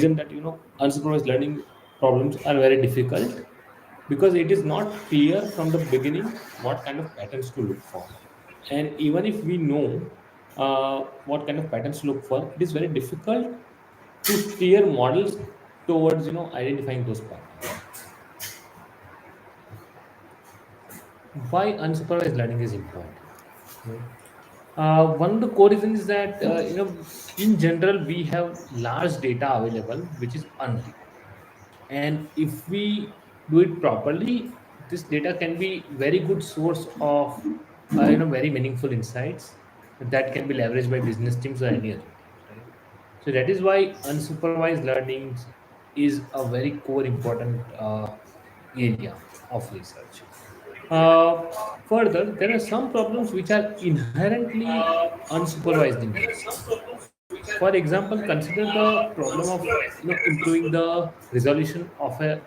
that unsupervised learning problems are very difficult, because it is not clear from the beginning what kind of patterns to look for. And even if we know what kind of patterns to look for, it is very difficult to steer models towards identifying those patterns. Why unsupervised learning is important, right? One of the core reasons is that in general we have large data available which is unreal, and if we do it properly, this data can be very good source of very meaningful insights that can be leveraged by business teams or any other teams, right? So that is why unsupervised learning is a very core important area of research. Further, there are some problems which are inherently unsupervised in nature. For example, consider the problem of improving the resolution of an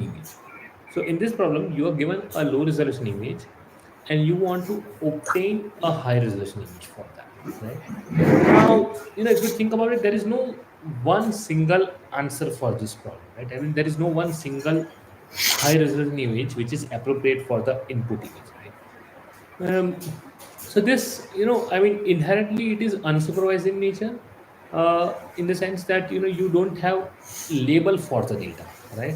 image. So in this problem, you are given a low resolution image, and you want to obtain a high resolution image for that, right? Now, if you think about it, there is no one single answer for this problem, right? I mean, there is no one single high resolution image which is appropriate for the input image, right? So this, I mean, inherently it is unsupervised in nature, in the sense that you don't have label for the data, right?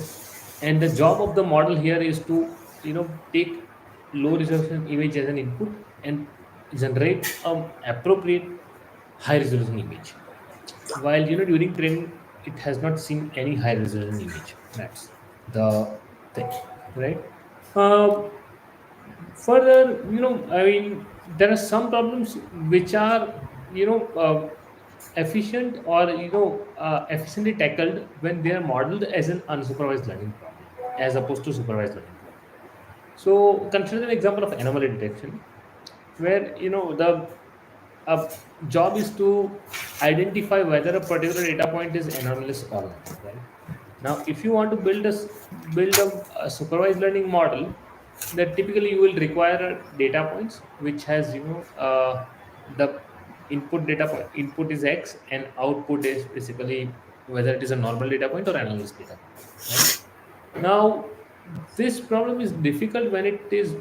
And the job of the model here is to take low resolution image as an input and generate appropriate high resolution image. While during training, it has not seen any high resolution image. That's the thing, right? Um, Further, I mean, there are some problems which are efficient or efficiently tackled when they are modeled as an unsupervised learning problem as opposed to supervised learning problem. So consider an example of anomaly detection, where the uh, job is to identify whether a particular data point is anomalous or not, right? Now if you want to build a supervised learning model, that typically you will require data points which has the input is x and output is basically whether it is a normal data point or anomalous data point, right? Now this problem is difficult when it is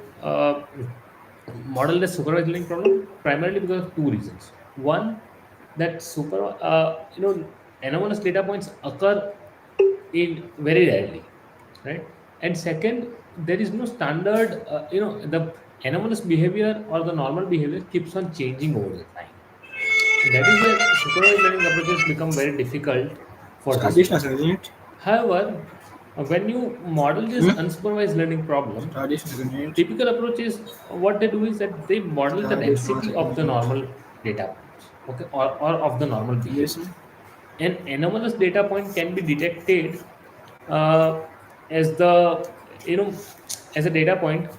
modeled as supervised learning problem, primarily because of two reasons. One, that anomalous data points occur in very rarely, right? And second, there is no standard. The anomalous behavior or the normal behavior keeps on changing over the time, and that is where supervised learning approaches become very difficult for this Traditional reason. unit. However, when you model this unsupervised learning problem, Traditional unit. typical approach is what they do is that they model the Traditional density of the unit. normal data points, okay, or of the normal Yes. behavior. An anomalous data point can be detected uh, as the as a data point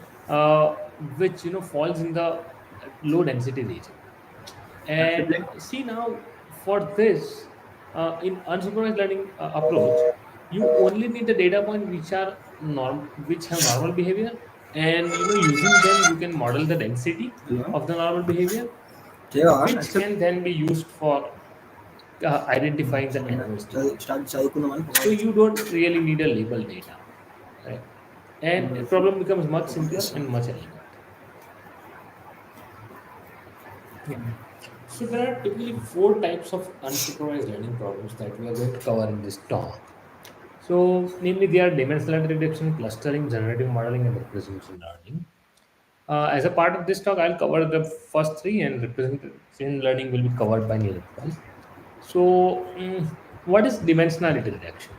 which falls in the low density region. And Sibling. see now, for this, in unsupervised learning approach, you only need the data point which have normal behavior, and using them you can model the density Hello. of the normal behavior, They are which accept. can then be used for identifying the anomalous data point. Start చదువుకుందామని So పోవాలి. you don't really need a label data, right? And a problem becomes much simpler and much elegant. Yeah. So there are typically four types of unsupervised learning problems that we are going to cover in this talk. So, namely, they are dimensional reduction, clustering, generative modeling, and representation learning. As a part of this talk, I'll cover the first three, and representation learning will be covered by Nilotpal. So, what is dimensionality reduction?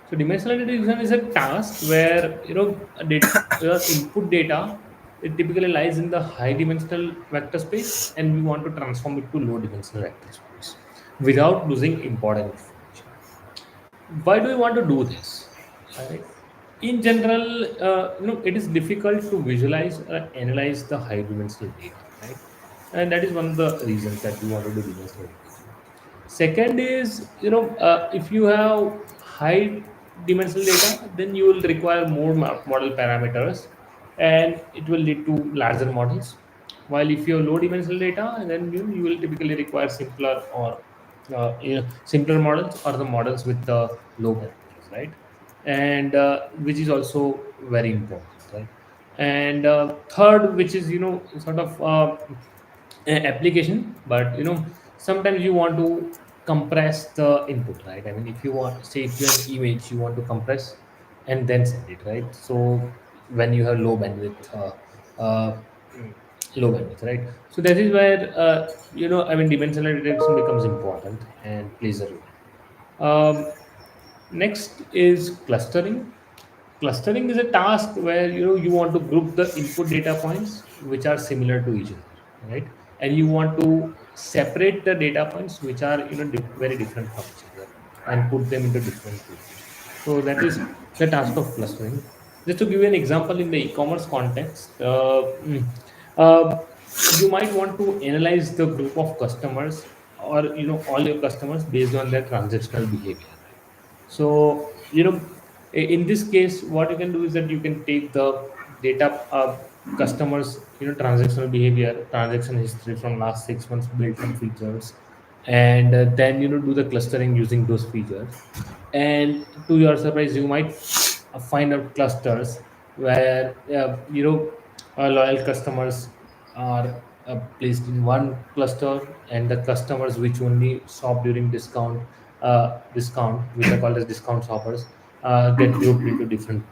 So, dimensionality reduction is a task where your input data, it typically lies in the high dimensional vector space, and we want to transform it to low dimensional vector space without losing important information. Why do we want to do this? Right? In general, it is difficult to visualize or analyze the high dimensional data, right? And that is one of the reasons that we want to do dimensional reduction. Second is, if you have high dimensional data, then you will require more model parameters, and it will lead to larger models. While if you have low dimensional data, then you will typically require simpler or simpler models or the models with the low parameters, right? And which is also very important, right? And third, which is sort of application, but sometimes you want to compress the input, right? I mean, if you want, say, if you're an image, you want to compress and then send it, right? So when you have uh, mm, low bandwidth, right? So that is where I mean, dimensional reduction becomes important and plays a role. Next is clustering. Clustering is a task where you want to group the input data points which are similar to each other, right? And you want to separate the data points which are very different from each other and put them into different groups. So that is the task of clustering. Just to give you an example in the e-commerce context, uh, you might want to analyze the group of customers or all your customers based on their transactional behavior, right? So in this case, what you can do is that you can take the data, customers transactional behavior, transaction history from last 6 months, build some features, and then do the clustering using those features. And to your surprise, you might find out clusters where loyal customers are placed in one cluster, and the customers which only shop during discount, which are called as discount shoppers, get grouped into different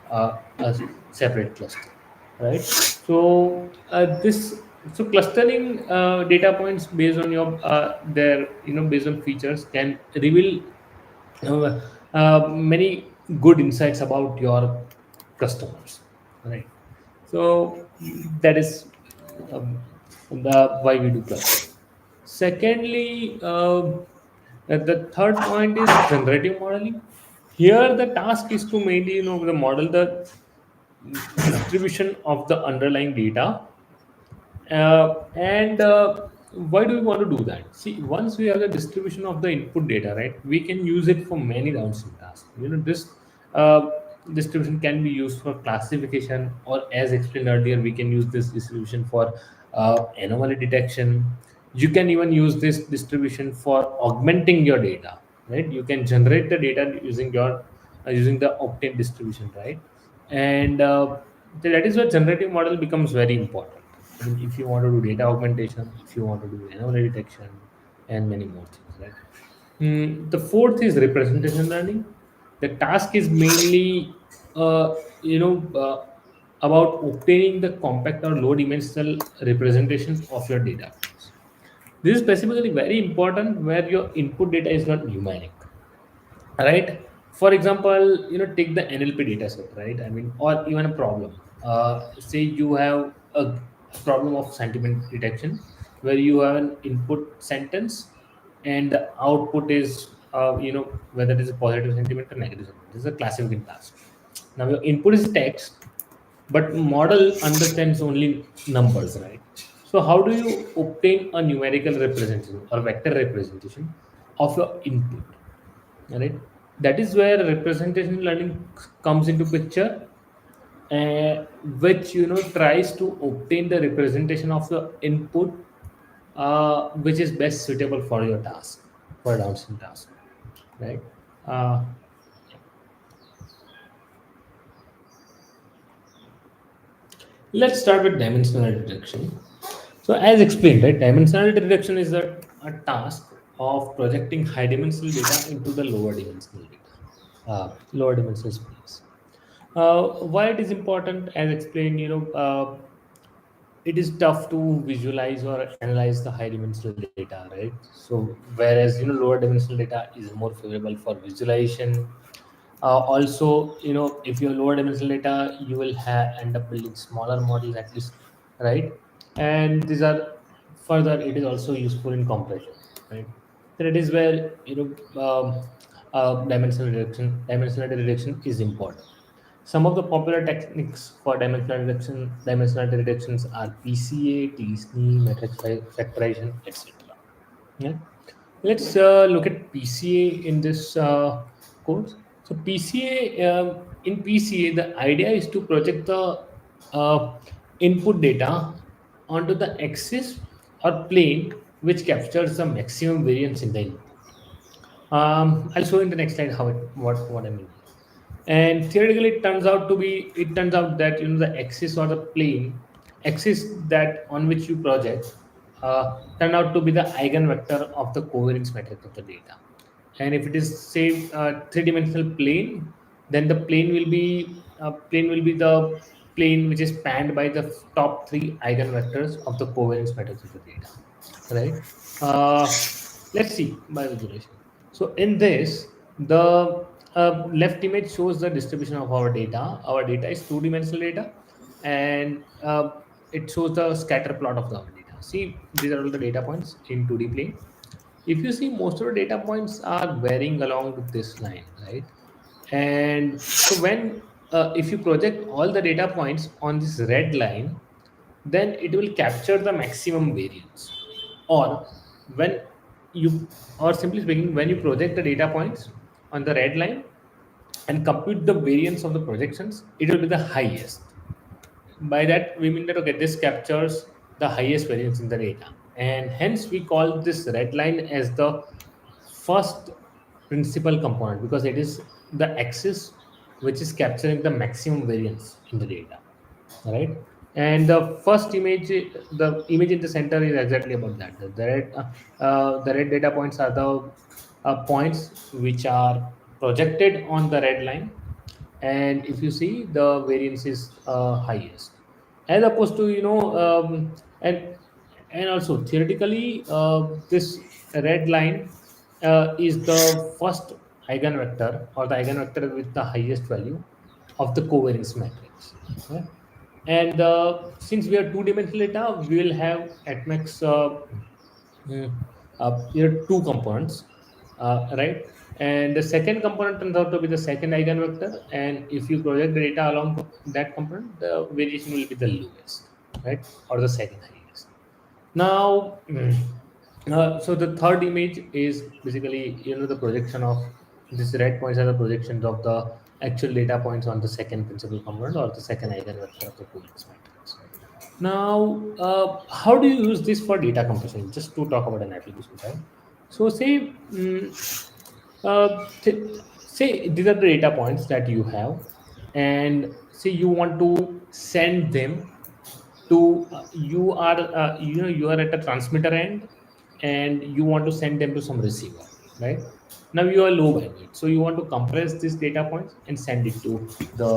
separate cluster, right? So so clustering data points based on your their based on features can reveal uh, many good insights about your customers, right? So that is why we do clustering. Secondly, the third point is generative modeling. Here the task is to mainly the model the distribution of the underlying data. And why do we want to do that? See, once we have the distribution of the input data, right, we can use it for many downstream tasks. This uh, distribution can be used for classification, or as explained earlier, we can use this distribution for anomaly detection. You can even use this distribution for augmenting your data, right? You can generate the data using the obtained distribution, right? And that is where generative model becomes very important. I mean, if you want to do data augmentation, if you want to do anomaly detection, and many more things, right? The fourth is representation learning. The task is mainly, about obtaining the compact or low dimensional representation of your data points. This is specifically very important where your input data is not numeric, right? For example, take the NLP data set, right? I mean, or even a problem, say you have a problem of sentiment detection, where you have an input sentence and the output is whether it is a positive sentiment or negative sentiment. This is a classification task. Now your input is text, but model understands only numbers, right? So how do you obtain a numerical representation or vector representation of your input, right? That is where representation learning comes into picture, which tries to obtain the representation of the input, which is best suitable for your task, for a downstream task, right? uh, let's start with dimensional reduction. So as explained, right, dimensional reduction is a task of projecting high dimensional data into the lower dimensional space. Why it is important, as explained, it is tough to visualize or analyze the high dimensional data, right? So whereas lower dimensional data is more favorable for visualization. Also, if you have lower dimensional data, you will end up building smaller models at least, right? And these are further, it is also useful in compression, right? So that is where dimensional reduction is important. Some of the popular techniques for dimensional reductions are PCA, t-SNE, matrix factorization, etc. Yeah. Let's look at PCA in this course. So PCA, in PCA, the idea is to project the input data onto the axis or plane which captures the maximum variance in the input. I'll show in the next slide how it what I mean. And theoretically, it turns out that the axis or the plane axis that on which you project turn out to be the eigenvector of the covariance matrix of the data. And if it is say three-dimensional plane, then the plane will be the plane which is spanned by the top three eigenvectors of the covariance matrix of the data, right? Let's see by visualization. So in this, the left image shows the distribution of our data. Our data is two-dimensional data, and it shows the scatter plot of our data. See, these are all the data points in 2D plane. If you see, most of the data points are varying along with this line, right? And so when if you project all the data points on this red line, then it will capture the maximum variance. Or when you, or simply speaking, when you project the data points on the red line and compute the variance of the projections, it will be the highest. By that we mean that okay, this captures the highest variance in the data, and hence we call this red line as the first principal component, because it is the axis which is capturing the maximum variance in the data, right? And the image in the center is exactly about that. The red data points are the points which are projected on the red line, and if you see, the variance is highest, as opposed to and also theoretically, this red line is the first eigenvector, or the eigenvector with the highest value of the covariance matrix. Yeah? And since we are two-dimensional data, we will have at max mm, two components, right? And the second component turns out to be the second eigenvector, and if you project the data along that component, the variation will be the lowest, right, or the second highest. Now, so the third image is basically the projection of this red points are the projections of the actual data points on the second principal component, or the second eigenvector of the covariance matrix. Now, how do you use this for data compression? Just to talk about an application, right? So, say these are the data points that you have, and say you want to send them to you are at a transmitter end, and you want to send them to some receiver, right? Now you are low bandwidth, so you want to compress these data points and send it to the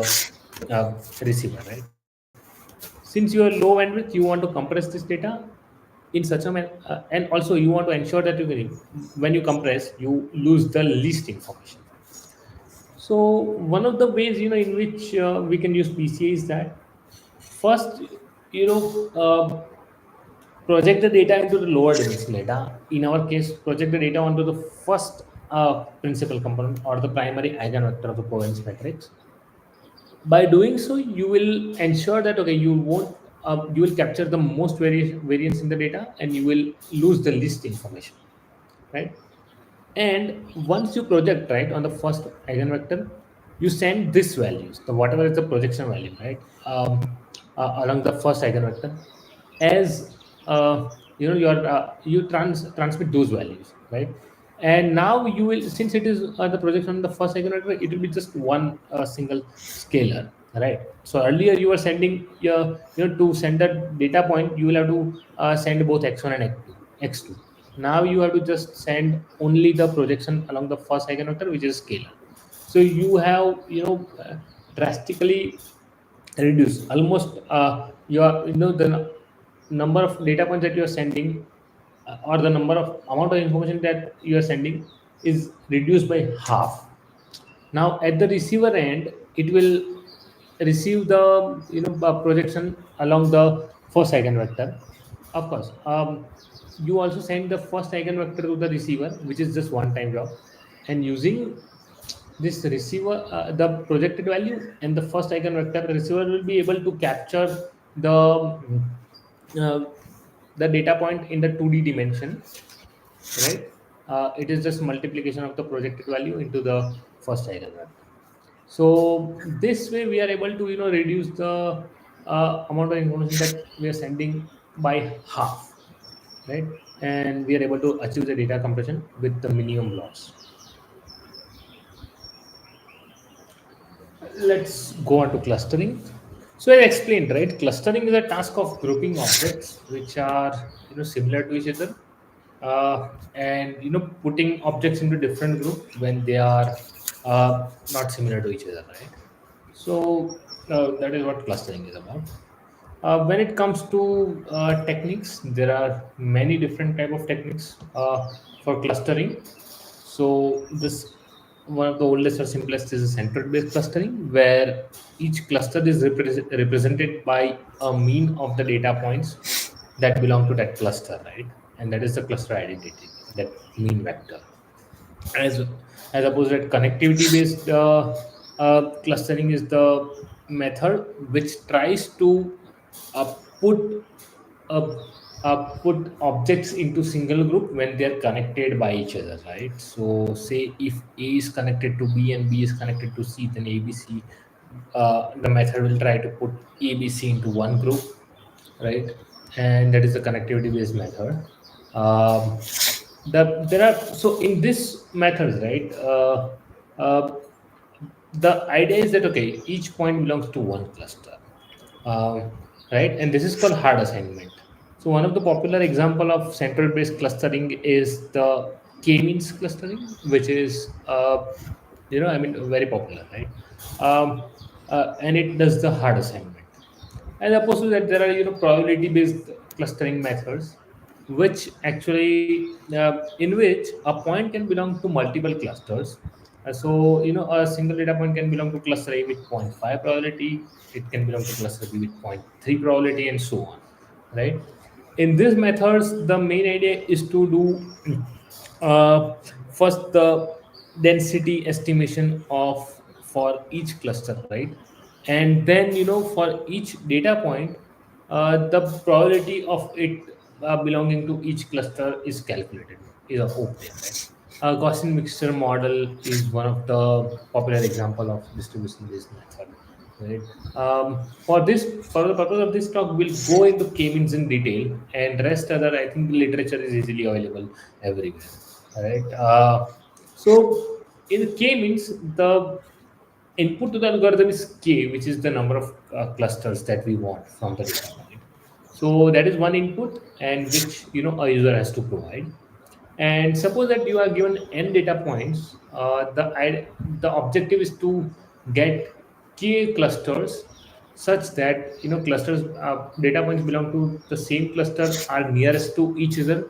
receiver, right? Since you are low bandwidth, you want to compress this data in such a manner, and also you want to ensure that when you compress, you lose the least information. So one of the ways in which we can use PCA is that first, you know project the data into the lower dimensional data. In our case, project the data onto the first principal component, or the primary eigenvector of the covariance matrix. By doing so, you will ensure that okay, you will capture the most variance in the data, and you will lose the least information, right? And once you project right on the first eigenvector, you send this values, the whatever is the projection value, right, along the first eigenvector, as transmit those values, right? And now you will, since it is the projection on the first eigenvector, it will be just one single scalar, right? So earlier you were sending to send that data point, you will have to send both x1 and x2. Now you have to just send only the projection along the first eigenvector, which is scalar. So you have drastically reduced almost your the number of data points that you are sending, or the number of amount of information that you are sending is reduced by half. Now at the receiver end, it will receive the projection along the first eigenvector. Of course, you also send the first eigenvector to the receiver, which is just one time job, and using this receiver, the projected value and the first eigenvector, the receiver will be able to capture uh, the data point in the 2D dimension, right? It is just multiplication of the projected value into the first eigenvector. So this way we are able to reduce the amount of information that we are sending by half, right? And we are able to achieve the data compression with the minimum loss. Let's go on to clustering. So I explained, right? Clustering is a task of grouping objects which are similar to each other, and putting objects into different group when they are not similar to each other, right? So that is what clustering is about. When it comes to techniques, there are many different type of techniques for clustering. So this one of the oldest or simplest is centered based clustering, where each cluster is represented by a mean of the data points that belong to that cluster, right? And that is the cluster identity, that mean vector. As as opposed that connectivity based clustering is the method which tries to uh, put uh, put objects into single group when they are connected by each other, right? So say if A is connected to B and B is connected to C, then ABC, the method will try to put ABC into one group, right? And that is the connectivity based method. um, there are, so in this methods, right, uh, the idea is that okay, each point belongs to one cluster, um, right? And this is called hard assignment. So one of the popular example of central based clustering is the k-means clustering, which is I mean, very popular, right? um, and it does the hard assignment. As opposed to that, there are probability based clustering methods, which actually in which a point can belong to multiple clusters. So a single data point can belong to cluster A with zero point 0.5 probability. It can belong to cluster B with zero point 0.3 probability, and so on. Right. In these methods, the main idea is to do first the density estimation of for each cluster, right? And then for each data point, the probability of it belonging to each cluster is calculated, is obtained, right? Gaussian mixture model is one of the popular example of distribution based method, right? For the purpose of this talk, we'll go into k-means in detail, and rest other, I think the literature is easily available everywhere, right? So in k-means, the input to the algorithm is k, which is the number of clusters that we want from the data point. So that is one input, and which a user has to provide. And suppose that you are given n data points, the objective is to get k clusters such that clusters, data points belong to the same cluster are nearest to each other,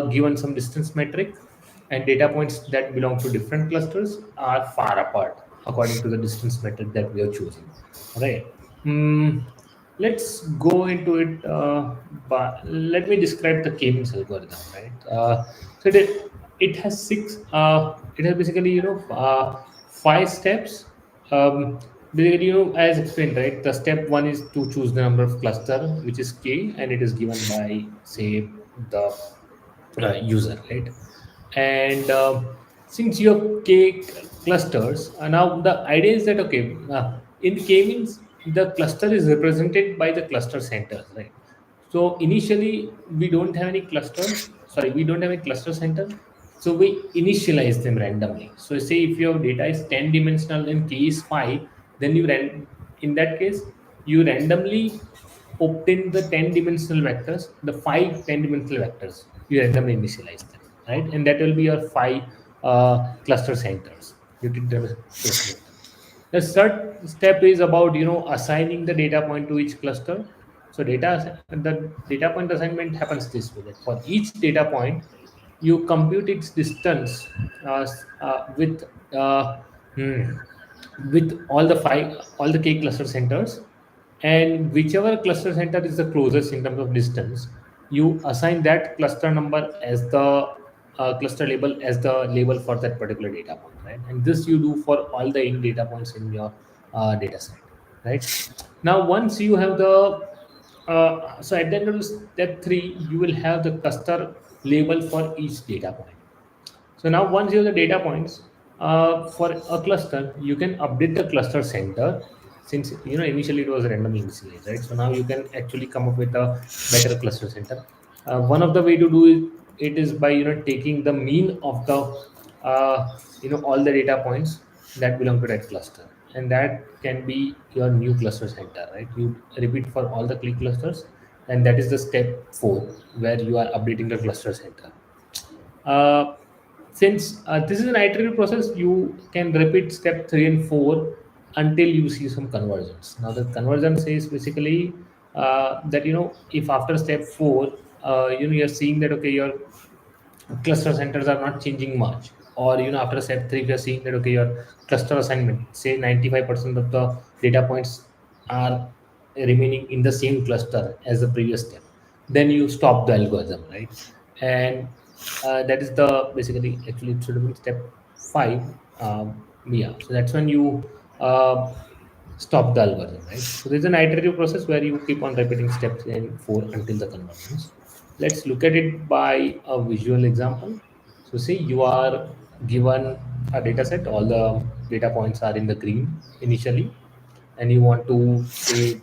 given some distance metric, and data points that belong to different clusters are far apart according to the distance metric that we are choosing. Right. Hmm. Let's go into it. But let me describe the k-means algorithm. Right. So it has six. It has basically five steps. Um, Basically, as explained, right. The step one is to choose the number of cluster, which is k, and it is given by say the user, right? And since you have k clusters, now the idea is that okay, in k means the cluster is represented by the cluster centers, right? So initially we don't have any clusters. Sorry, we don't have a cluster center. So we initialize them randomly. So say if your data is 10 dimensional and k is 5, then in that case you randomly obtain the 10 dimensional vectors, the 5 10 dimensional vectors, you randomly initialize them, right? And that will be your five cluster centers. You did the cluster center. The third step is about assigning the data point to each cluster. So the data point assignment happens this way, that for each data point you compute its distance with uh, hmm, with all the k cluster centers, and whichever cluster center is the closest in terms of distance, you assign that cluster number as the cluster label as the label for that particular data point, right? And this you do for all the in data points in your data set, right? Now once you have the so at the end of step 3, you will have the cluster label for each data point. So now once you have the data points for a cluster, you can update the cluster center, since initially it was randomly initialized, right? So now you can actually come up with a better cluster center. One of the way to do it is by taking the mean of the all the data points that belong to that cluster. and that can be your new cluster center, right? You repeat for all the click clusters, and that is the step 4 where you are updating the cluster center. uh, since this is an iterative process, you can repeat step 3 and 4 until you see some conversions. Now the convergence is basically that, if after step 4, you're seeing that, okay, your cluster centers are not changing much, or after step 3, if you're seeing that, okay, your cluster assignment, say 95% of the data points are remaining in the same cluster as the previous step, then you stop the algorithm, right? And that is the basically, actually it should have been step 5. Yeah, so that's when you stop the algorithm, right? So there's an iterative process where you keep on repeating steps in 4 until the convergence. Let's look at it by a visual example. So see, you are given a data set, all the data points are in the green initially, and you want to say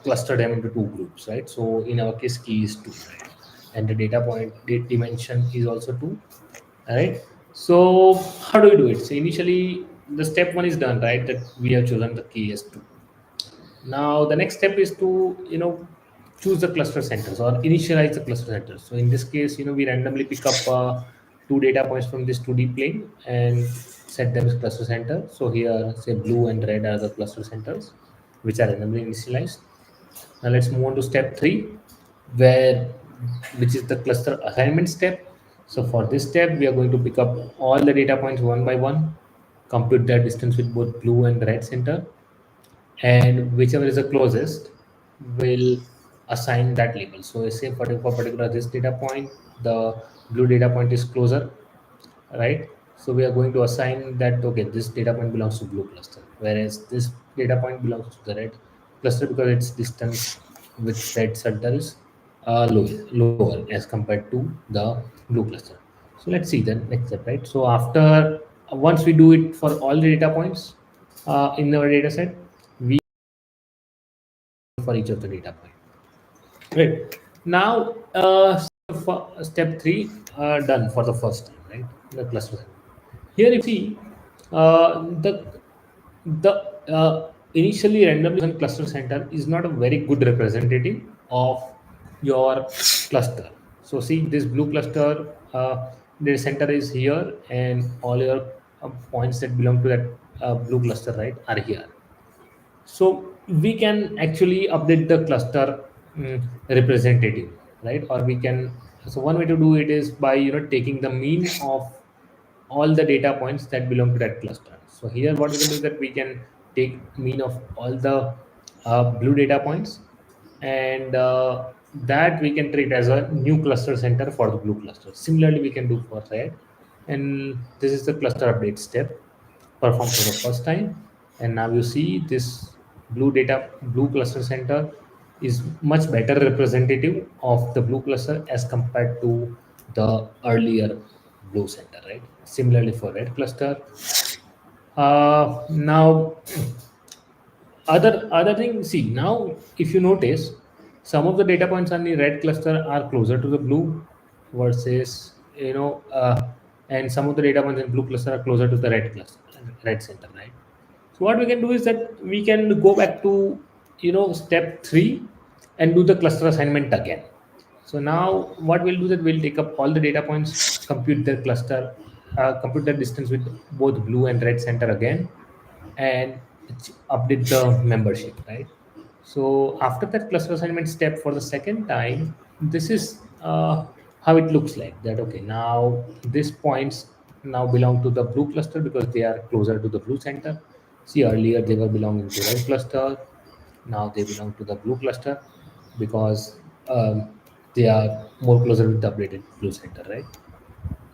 cluster them into two groups, right? So in our case, key is 2, right? And the data point dimension is also 2, right? So how do we do it? So initially the step 1 is done, right? That we have chosen the key as 2. Now the next step is to choose the cluster centers or initialize the cluster centers. So in this case, we randomly pick up two data points from this 2D plane and set them as cluster center. So here, say blue and red are the cluster centers, which are randomly initialized. Now let's move on to step 3, where which is the cluster assignment step. So for this step, we are going to pick up all the data points one by one, compute their distance with both blue and red center, and whichever is the closest will assign that label. So say for particular this data point, the blue data point is closer, right? So we are going to assign that, okay, this data point belongs to blue cluster, whereas this data point belongs to the red cluster because its distance with red center is lower as compared to the blue cluster. So let's see the next step, right? So after once we do it for all the data points in our data set, we for each of the data point. Right. Now, step 3 done for the first time, right? The cluster. Here, if you see, the initially randomly chosen cluster center is not a very good representative of your cluster. So, see this blue cluster, the center is here, and all your points that belong to that blue cluster, right, are here. So we can actually update the cluster representative, right? Or we can, so one way to do it is by taking the mean of all the data points that belong to that cluster. So here what we can do is that we can take mean of all the blue data points, and that we can treat as a new cluster center for the blue cluster. Similarly, we can do for red, and this is the cluster update step performed for the first time. And now you see this blue cluster center is much better representative of the blue cluster as compared to the earlier blue center, right? Similarly for red cluster. Now other thing, see now, if you notice, some of the data points on the red cluster are closer to the blue versus and some of the data points in blue cluster are closer to the red cluster, red center, right? So what we can do is that we can go back to step 3 and do the cluster assignment again. So now what we'll do that we'll take up all the data points, compute their cluster, compute their distance with both blue and red center again, and update the membership, right? So after that cluster assignment step for the second time, this is how it looks like. That, okay, now these points now belong to the blue cluster because they are closer to the blue center. See, earlier they were belonging to red cluster, now they belong to the blue cluster because they are more closer with the updated blue center, right?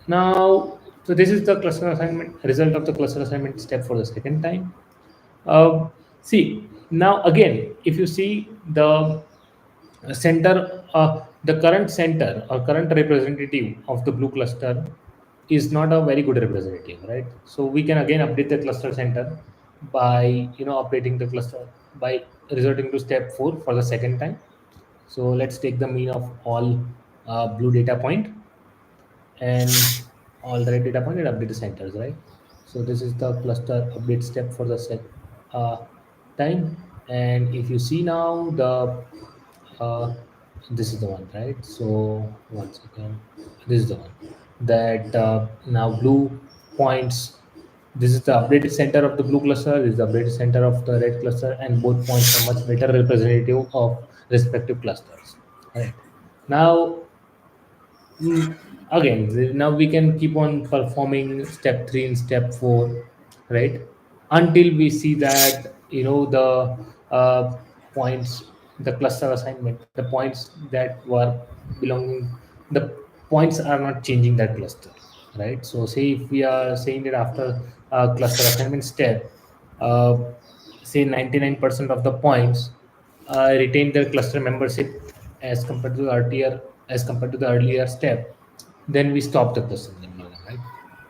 Now, so this is the cluster assignment result of the cluster assignment step for the second time. See, now again, if you see the center, the current center or current representative of the blue cluster is not a very good representative, right? So we can again update the cluster center by updating the cluster by resorting to step 4 for the second time. So let's take the mean of all blue data point and all the red data point and update the centers, right? So this is the cluster update step for the set uh, time. And if you see now the uh, this is the one, right? So one second, this is the one that now blue points. This is the updated center of the blue cluster. This is the updated center of the red cluster, and both points are much better representative of respective clusters. Right now, again, now we can keep on performing step 3 and step 4, right, until we see that the points, the cluster assignment, the points that were belonging, the points are not changing that cluster, right? So say if we are saying that after cluster assignment step, uh, say 99% of the points retain their cluster membership as compared to the earlier step, then we stop the cluster numbering, right?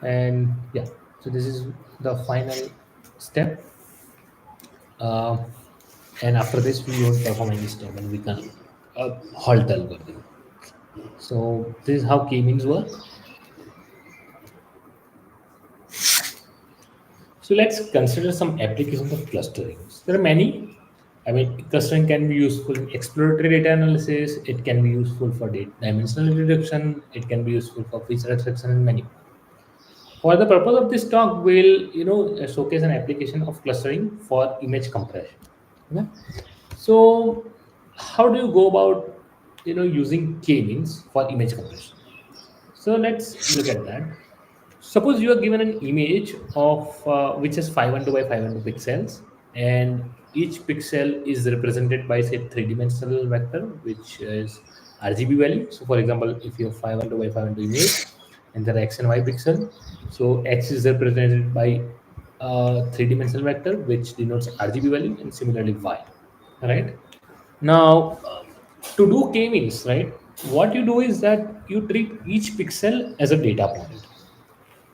And yeah, so this is the final step. uh, and after this we won't perform any step and we can halt the algorithm. So this is how k-means work. So let's consider some applications of clustering. There are many. I mean, clustering can be useful in exploratory data analysis. It can be useful for dimensional reduction. It can be useful for feature extraction and many more. For the purpose of this talk, we'll showcase an application of clustering for image compression. Okay? So, how do you go about using k-means for image compression? So let's look at that. Suppose you are given an image of which is 512 by 512 pixels, and each pixel is represented by say three-dimensional vector, which is RGB value. So, for example, if you have 512 by 512 image, and there are x and y pixel, so x is represented by three-dimensional vector, which denotes RGB value, and similarly y. Right now, to do k-means, right, what you do is that you treat each pixel as a data point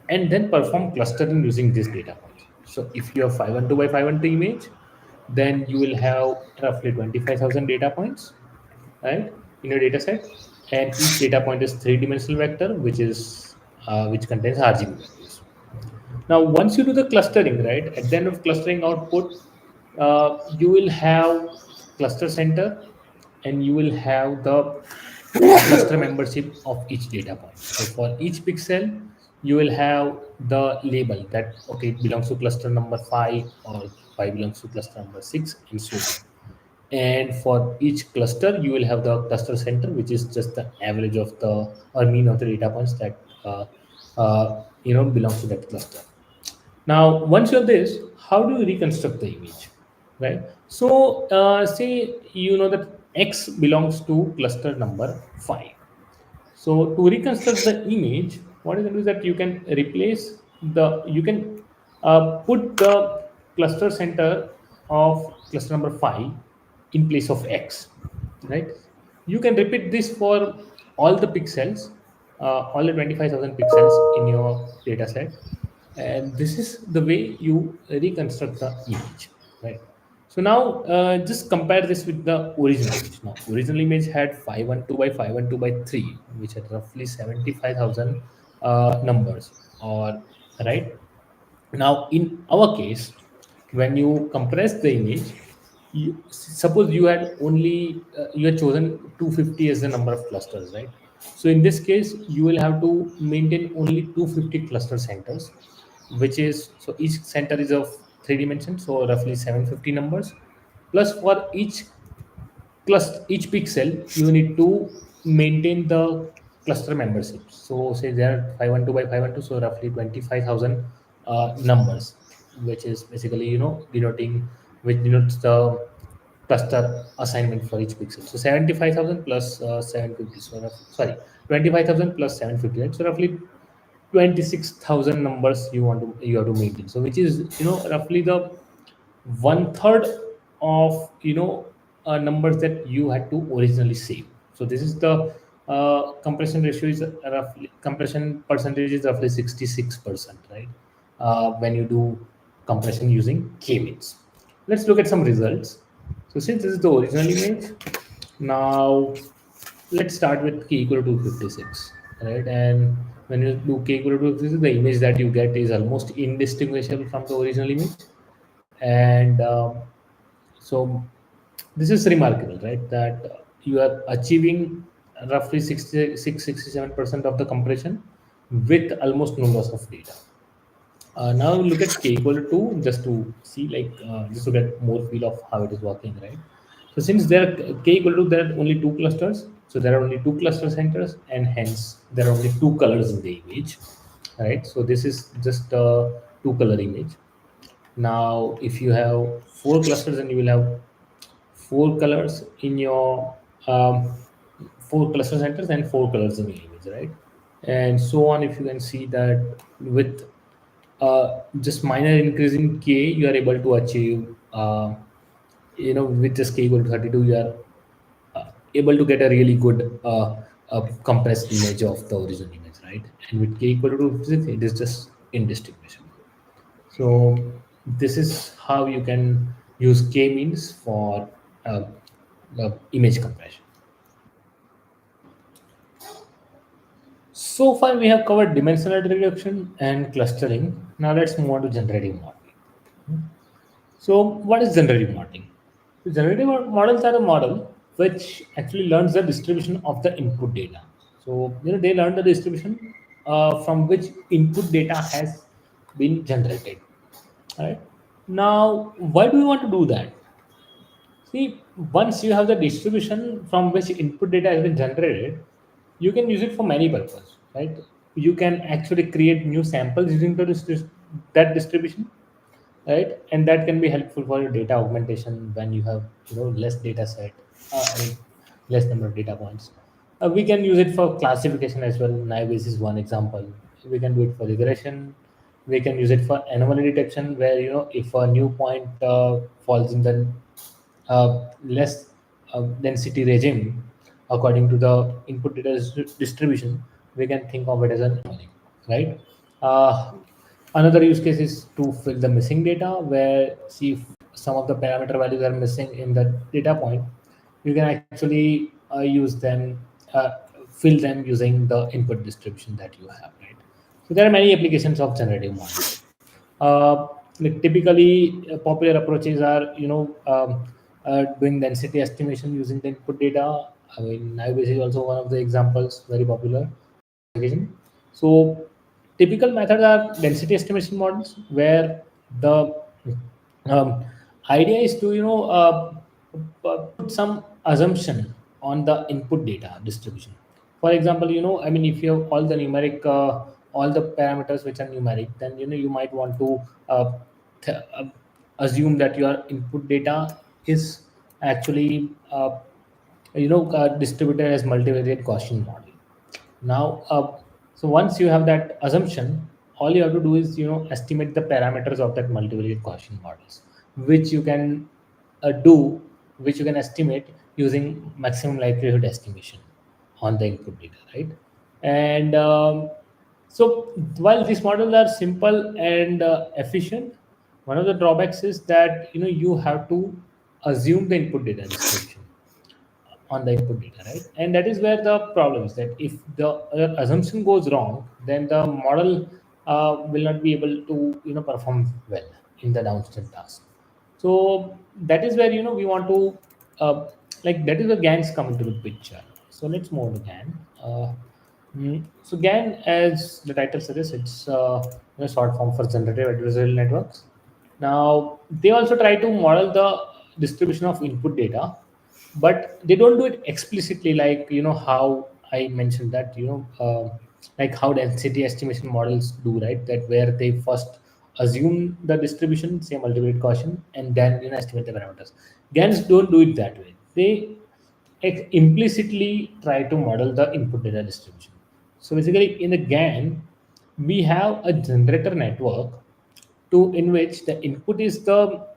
and then perform clustering using these data points. So if you have 512 by 512 image, then you will have roughly 25,000 data points, right, in your data set, and each data point is three-dimensional vector, which contains RGB values. Now, once you do the clustering, right, at the end of clustering output, you will have cluster center, and you will have the cluster membership of each data point. So for each pixel, you will have the label that okay, it belongs to cluster number 5 or 5 belongs to cluster number 6 and so on. And for each cluster, you will have the cluster center, which is just the average of the or mean of the data points that belongs to that cluster. Now, once you have this, how do you reconstruct the image, right? So, say you know that X belongs to cluster number 5. So, to reconstruct the image, what you can do is that you can put the cluster center of cluster number 5 in place of X, right? You can repeat this for all the pixels, all the 25,000 pixels in your data set, and this is the way you reconstruct the image, right? So now just compare this with the original image. Now original image had 512 by 512 by 3, which had roughly 75,000 numbers, or right. Now in our case, when you compress the image, suppose you had chosen 250 as the number of clusters, right? So in this case, you will have to maintain only 250 cluster centers, which is, so each center is of three dimensions, so roughly 750 numbers. Plus for each pixel, you need to maintain the cluster membership. So say there are 512 by 512, so roughly 25,000 numbers, which is basically which denotes the cluster assignment for each pixel. So 75,000 plus 750, so sorry, 25,000 plus 750, right? So roughly 26,000 numbers you have to maintain. So which is roughly the one third of numbers that you had to originally save. So this is the compression ratio is roughly compression percentage is roughly 66%, right? When you do compression using k-means. Let's look at some results. So since this is the original image, now let's start with k equal to 256. right? And when you do k equal to 56, the image that you get is almost indistinguishable from the original image. And so this is remarkable, right? That you are achieving roughly 67% of the compression with almost no loss of data. Now look at k equal to 2 just to see, like, just to get more feel of how it is working, right? So since there are k equal to, there are only two clusters, so there are only two cluster centers, and hence there are only two colors in the image, right? So this is just a two color image. Now if you have four clusters, then you will have four colors in your four cluster centers and four colors in your image, right? And so on. If you can see that with just minor increase in k, you are able to achieve, with just k equal to 32, you are able to get a really good compressed image of the original image, right? And with k equal to 6, it is just indistinguishable. So this is how you can use k-means for uh, image compression. So far, we have covered dimensional reduction and clustering. Now let's move on to generative modeling. So, what is generative modeling? So generative models are a model which actually learns the distribution of the input data. So, they learn the distribution from which input data has been generated. Right? Now, why do we want to do that? See, once you have the distribution from which input data has been generated, you can use it for many purposes, right? You can actually create new samples using that distribution, right? And that can be helpful for your data augmentation when you have, less data set, I mean, less number of data points. We can use it for classification as well. Naive is one example. We can do it for regression. We can use it for anomaly detection, where, if a new point falls in the less density regime according to the input data distribution, we can think of it as an anomaly, right? Uh, Another use case is to fill the missing data, where, see, if some of the parameter values are missing in the data point, you can actually use them, uh, fill them using the input distribution that you have, right? So there are many applications of generative modeling. uh, like typically, popular approaches are, doing density estimation using the input data. I mean, Naive is also one of the examples, very popular application. So typical methods are density estimation models, where the um, idea is to, put some assumption on the input data distribution. For example, I mean, if you have all the numeric, all the parameters which are numeric, then, you might want to uh, assume that your input data is actually, distributed as multivariate Gaussian model. Now, so once you have that assumption, all you have to do is, estimate the parameters of that multivariate Gaussian models, which you can do, which you can estimate using maximum likelihood estimation on the input data, right? And so while these models are simple and efficient, one of the drawbacks is that, you have to assume the input data distribution on the input data, right? And that is where the problem is, that if the assumption goes wrong, then the model will not be able to, perform well in the downstream task. So that is where, we want to, like, that is where GANs come into the picture. So let's move to GAN. So GAN, as the title suggests, it's short form for generative adversarial networks. Now they also try to model the distribution of input data, but they don't do it explicitly, like, how I mentioned that, like how density estimation models do, right? That where they first assume the distribution, say multivariate caution, and then, estimate the parameters. GANs don't do it that way. They implicitly try to model the input data distribution. So basically, in the GAN, we have a generator network, to in which the input is the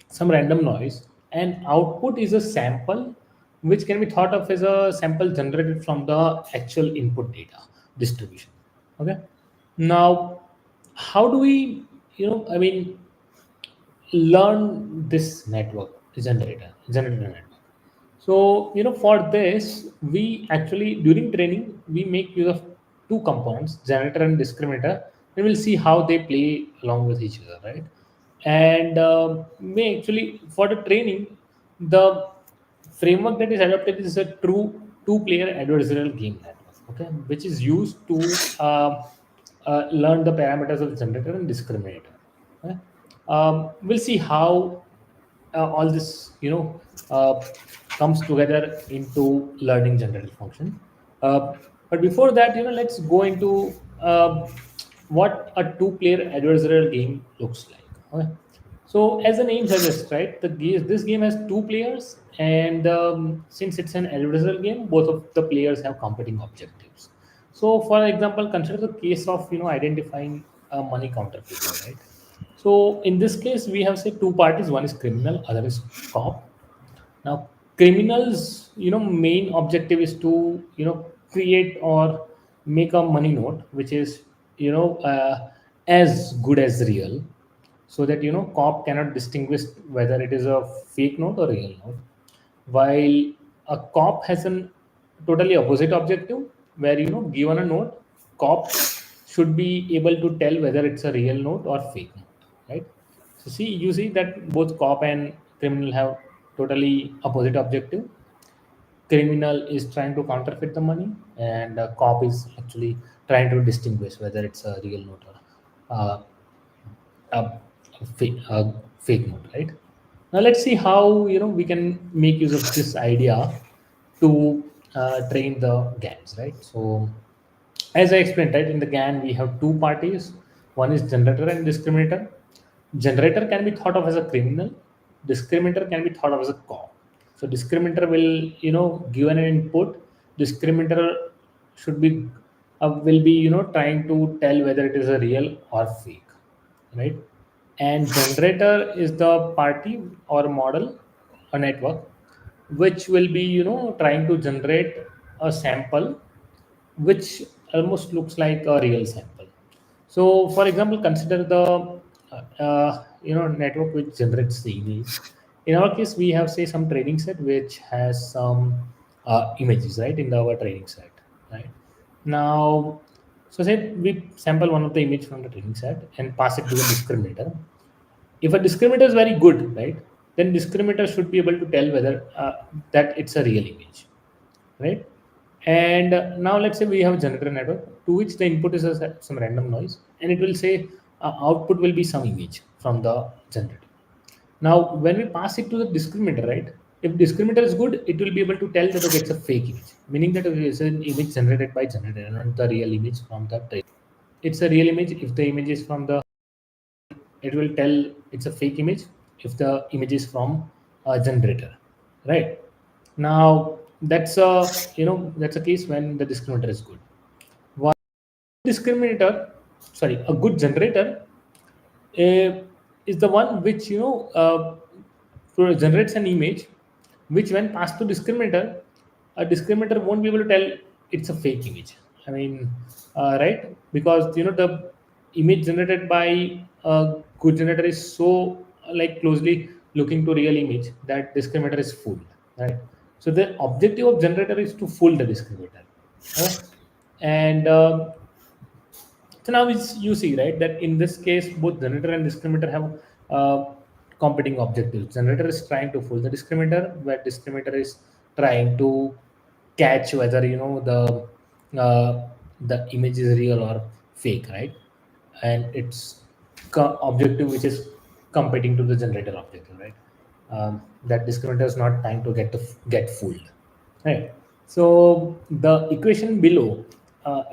some random noise, and output is a sample, which can be thought of as a sample generated from the actual input data distribution. Okay. Now, how do we, I mean, learn this network generator network? So, for this, we actually, during training, we make use of two components, generator and discriminator, and we'll see how they play along with each other, right? And may actually for the training, the framework that is adopted is a true two-player adversarial game network, okay, which is used to learn the parameters of generator and discriminator. Okay? We'll see how all this comes together into learning generator function. uh, but before that, let's go into what a two-player adversarial game looks like. Okay? So as the name suggests, right, this game has two players, and since it's an adversarial game, both of the players have competing objectives. So for example, consider the case of identifying a money counterfeiter, right? So in this case, we have say two parties. One is criminal, other is cop. Now, criminals, main objective is to create or make a money note, which is as good as real, so that cop cannot distinguish whether it is a fake note or real note, while a cop has an totally opposite objective, where given a note, cop should be able to tell whether it's a real note or fake note, right? So see, you see that both cop and criminal have totally opposite objective. Criminal is trying to counterfeit the money, and cop is actually trying to distinguish whether it's a real note or uh, a fake note, right? Now let's see how we can make use of this idea to train the GANs, right? So as I explained, right, in the GAN we have two parties. One is generator and discriminator. Generator can be thought of as a criminal. Discriminator can be thought of as a cop. So discriminator will give an input. Discriminator should be will be trying to tell whether it is a real or fake, right? And generator is the party or model, a network, which will be trying to generate a sample which almost looks like a real sample. So for example, consider the network which generates the image. In our case, we have say some training set which has some images, right, in our training set, right? Now, so say we sample one of the image from the training set and pass it to the discriminator. If a discriminator is very good, right, then discriminator should be able to tell whether that it's a real image, right? And now let's say we have a generator network to which the input is some random noise, and it will say output will be some image from the generator. Now, when we pass it to the discriminator, right? If discriminator is good, it will be able to tell that okay, it's a fake image, meaning that okay, it's an image generated by generator and not the real image from the trace. It's a real image if the image is from the, it will tell it's a fake image if the image is from a generator, right? Now that's a that's a case when the discriminator is good. One discriminator, sorry, a good generator uh, is the one which generates an image which when passed to discriminator, a discriminator won't be able to tell it's a fake image. I mean, right? Because the image generated by a good generator is so like closely looking to real image that discriminator is fooled, right? So the objective of generator is to fool the discriminator. Okay? And so now you see, right, that in this case, both generator and discriminator have competing objectives. Generator is trying to fool the discriminator, where discriminator is trying to catch whether the image is real or fake, right? And it's objective which is competing to the generator objective, right? That discriminator is not trying to get fooled, right? So the equation below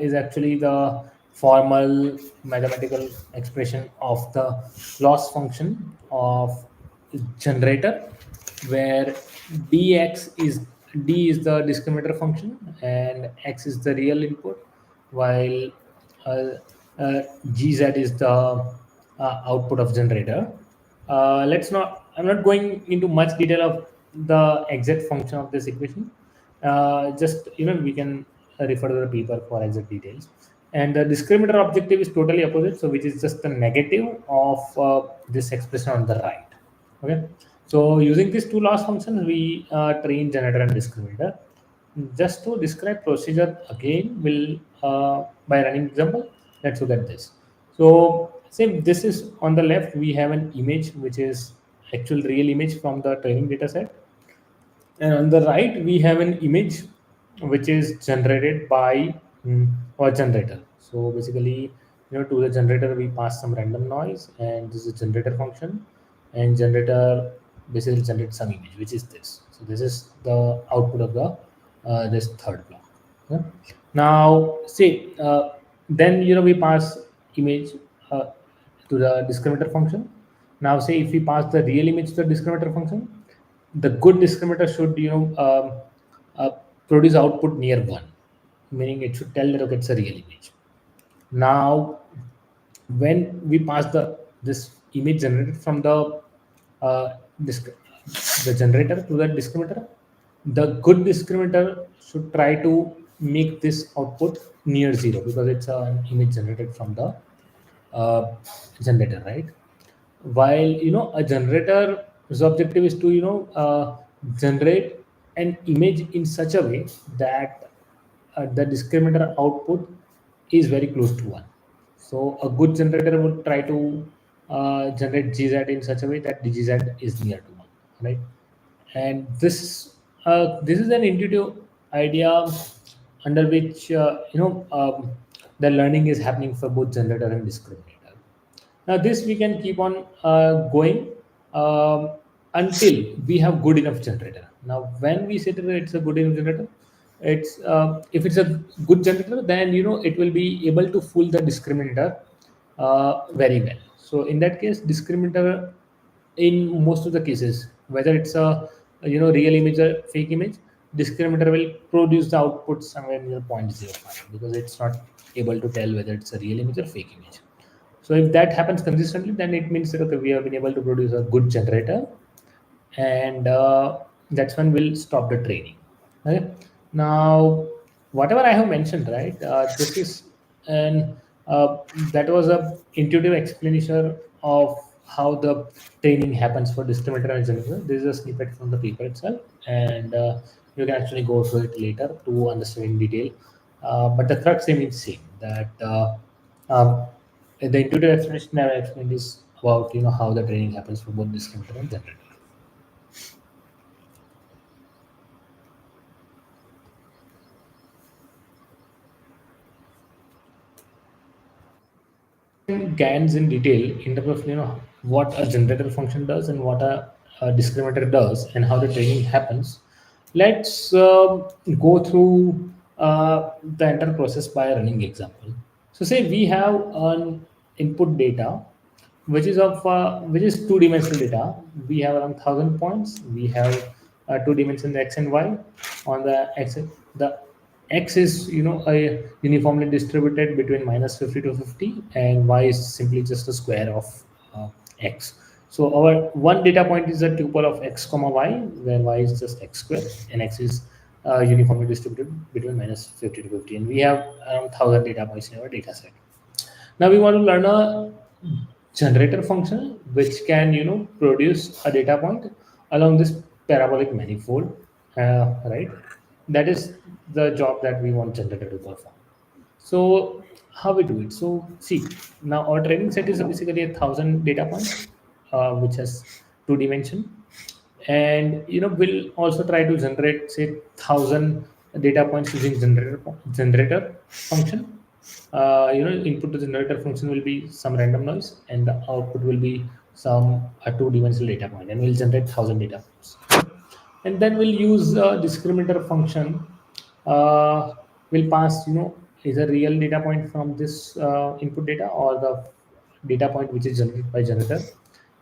is actually the formal mathematical expression of the loss function of generator, where d is the discriminator function and x is the real input, while uh, uh, gz is the output of generator. I'm not going into much detail of the exact function of this equation. Just we can refer to the paper for exact details. And the discriminator objective is totally opposite, so which is just the negative of this expression on the right. Okay, so using these two loss functions, we train generator and discriminator. just to describe procedure again, will by running example, let's look at this. So say this is on the left, we have an image which is actual real image from the training data set, and on the right we have an image which is generated by our generator. So basically, to the generator we pass some random noise, and this is a generator function, and generator basically generates some image, which is this. So this is the output of the this third block. Yeah. Now see, then we pass image uh, to the discriminator function. Now say if we pass the real image to the discriminator function, the good discriminator should uh, produce output near 1, meaning it should tell that okay, it's a real image. Now when we pass this image generated from uh, disc- the generator to the discriminator, the good discriminator should try to make this output near 0, because it's an image generated from the uh, generator, right? While a generator's objective is to generate an image in such a way that the discriminator output is very close to 1. So a good generator would try to generate gz in such a way that the gz is near to 1, right? And this is an intuitive idea under which the learning is happening for both generator and discriminator. Now this we can keep on going until we have good enough generator. Now when we say that it's a good enough generator, it's if it's a good generator, then it will be able to fool the discriminator very well. So in that case, discriminator in most of the cases, whether it's a real image or fake image, discriminator will produce the output somewhere near 0.05, because it's not able to tell whether it's a real image or fake image. So if that happens consistently, then it means that okay, we have been able to produce a good generator, and that's when we'll stop the training. Okay. Now, whatever I have mentioned, right? This is and that was a intuitive explanation of how the training happens for discriminator and generator. This is a snippet from the paper itself, and you can actually go through it later to understand in detail. But the crux remains same, that um, the intuitive explanation I explained is about how the training happens for both discriminator and generator. GANs in detail in terms of what a generator function does and what a discriminator does and how the training happens. Let's go through the entire process by a running example. So say we have an input data which is two-dimensional data. We have around 1,000 points. We have two dimensions x and y. On the x is a uniformly distributed between -50 to 50, and y is simply just a square of x. So our one data point is a tuple of x comma y, where y is just x square and x is uniformly distributed between -50 to 50, and we have around 1,000 data points in our data set. Now we want to learn a generator function which can produce a data point along this parabolic manifold, right? That is the job that we want generator to perform. So how we do it? So see, now our training set is basically 1,000 data points, which has two dimension, and we'll also try to generate say 1,000 data points using generator function. Input to the generator function will be some random noise, and the output will be some a two-dimensional data point, and we'll generate 1,000 data points. And then we'll use a discriminator function. We'll pass is a real data point from this input data, or the data point which is generated by generator,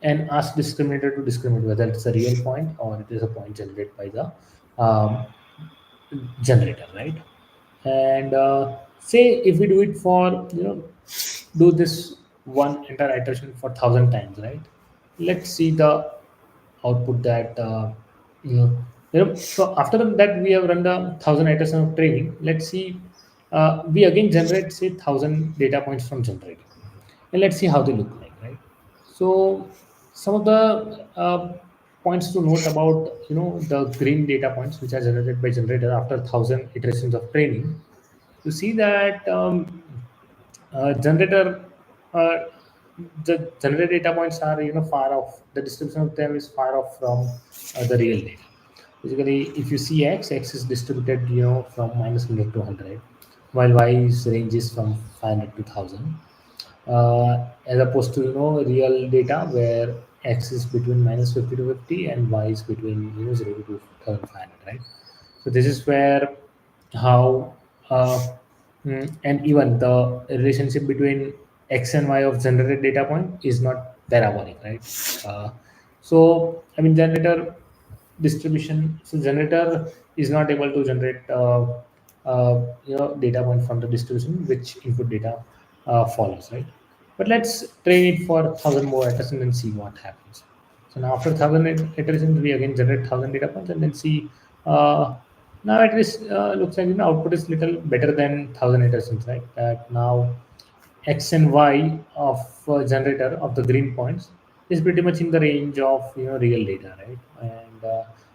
and ask discriminator to discriminate whether it's a real point or it is a point generated by the um, generator, right? And say if we do it for do this one entire iteration for 1,000 times, right? Let's see the output that you know so after that we have run the 1,000 iterations of training. Let's see, we again generate say 1,000 data points from generator, and let's see how they look like, right? So some of the points to note about the green data points which are generated by generator after 1,000 iterations of training. You see that generator uh, the generated data points are far off. The distribution of them is far off from the real data. Basically, if you see x is distributed from -100 to 100, while y's range is from 500 to 1000, as opposed to real data where x is between -50 to 50 and y is between 0 to 2500, right? So this is where how and even the relationship between x and y of generated data point is not parabolic, right? So I mean generator distribution. So generator is not able to generate data point from the distribution which input data follows, right? But let's train it for 1,000 more iterations and see what happens. So now after 1,000 iterations, we again generate 1,000 data points and then see. Now at least looks like output is little better than 1,000 iterations, right? That now x and y of generator of the green points is pretty much in the range of real data, right? And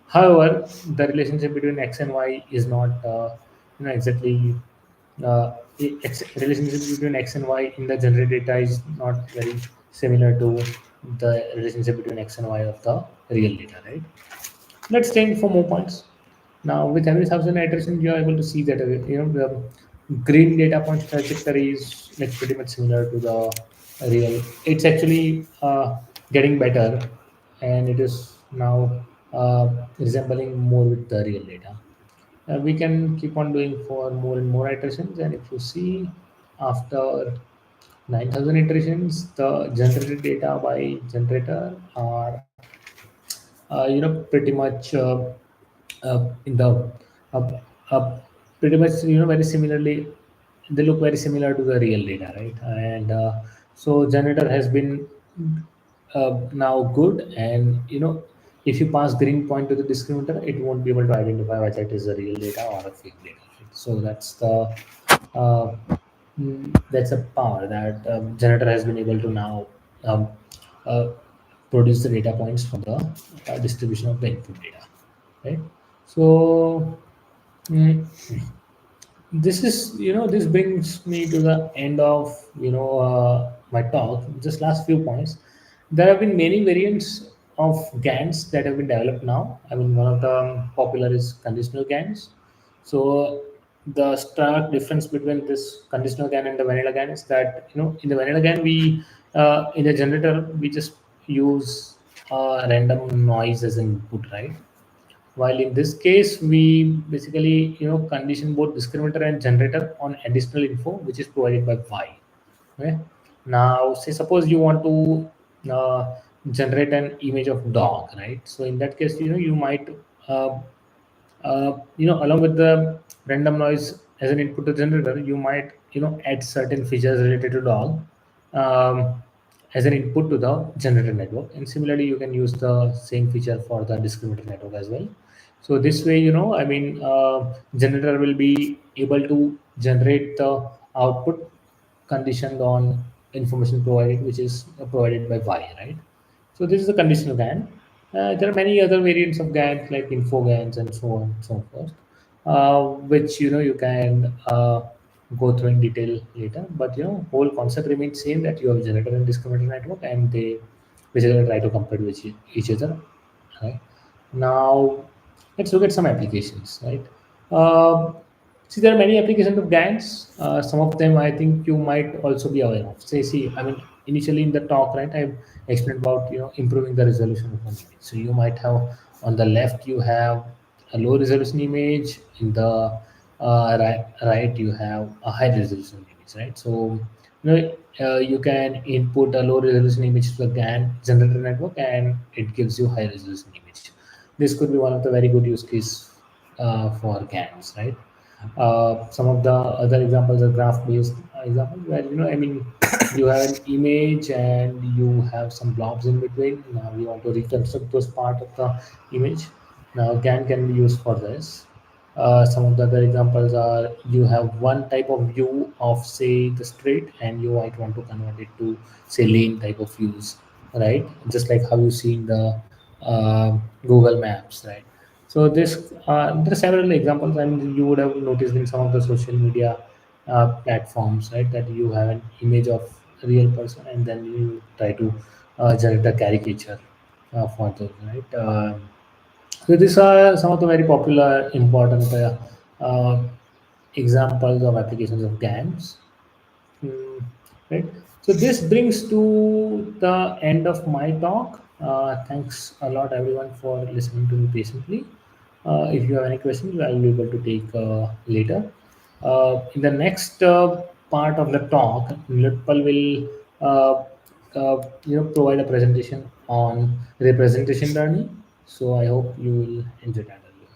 however, the relationship between x and y is not exactly relationship between x and y in the generated data is not very similar to the relationship between x and y of the real data, right? Let's train for more points. Now, with every 1,000 iterations, you are able to see that the green data point trajectory is like pretty much similar to the real. It's actually getting better, and it is now resembling more with the real data. We can keep on doing for more and more iterations, and if you see after 9,000 iterations, the generated data by generator are pretty much in the uh, uh, pretty much very similarly, they look very similar to the real data, right? And so generator has been now good, and if you pass green point to the discriminator, it won't be able to identify whether it is a real data or a fake data, right? So uh, that's a power that generator has been able to now um, uh, produce the data points from the distribution of the input data, right? So mm, this is this brings me to the end of my talk. Just last few points. There have been many variants of GANs that have been developed now. I mean, one of the popular is conditional GANs. So the stark difference between this conditional GAN and the vanilla GAN is that in the vanilla GAN we in the generator we just use random noise as an input, right? While in this case, we basically condition both discriminator and generator on additional info which is provided by Y. Okay. Now, say suppose you want to generate an image of dog, right? So in that case, you might uh, along with the random noise as an input to generator, you might add certain features related to dog um, as an input to the generator network, and similarly you can use the same feature for the discriminator network as well. So this way, I mean, generator will be able to generate the output conditioned on information provided, which is provided by Y, right? So this is the conditional GAN. There are many other variants of GANs like info GANs and so on and so forth, which you can go through in detail later. But whole concept remains same, that you have generator and discriminator network, and they basically try to compare with each other. Right? Now, let's look at some applications, right? Uh, See, there are many applications of GANs. Some of them I think you might also be aware of. Say, see, I mean, initially in the talk, right, I've explained about improving the resolution of an image. So you might have on the left you have a low resolution image. In the right you have a high resolution image, right? So you can input a low resolution image to the GAN generator network, and it gives you high resolution image. This could be one of the very good use case for GANs, right? Some of the other examples are graph-based examples where I mean, you have an image and you have some blobs in between. Now you want to reconstruct those part of the image. Now GAN can be used for this. Some of the other examples are you have one type of view of say the street, and you might want to convert it to say lane type of views, right? Just like how you see in the Google Maps, right? So this there are several examples, and you would have noticed in some of the social media platforms, right, that you have an image of a real person, and then you try to generate a caricature for those, right? So these are some of the very popular, important uh, examples of applications of GANs. Mm, right. So this brings to the end of my talk. Thanks a lot, everyone, for listening to me patiently. If you have any questions, I will be able to take later. In the next part of the talk, Nirpal will provide a presentation on representation learning. So I hope you will enjoy that as well.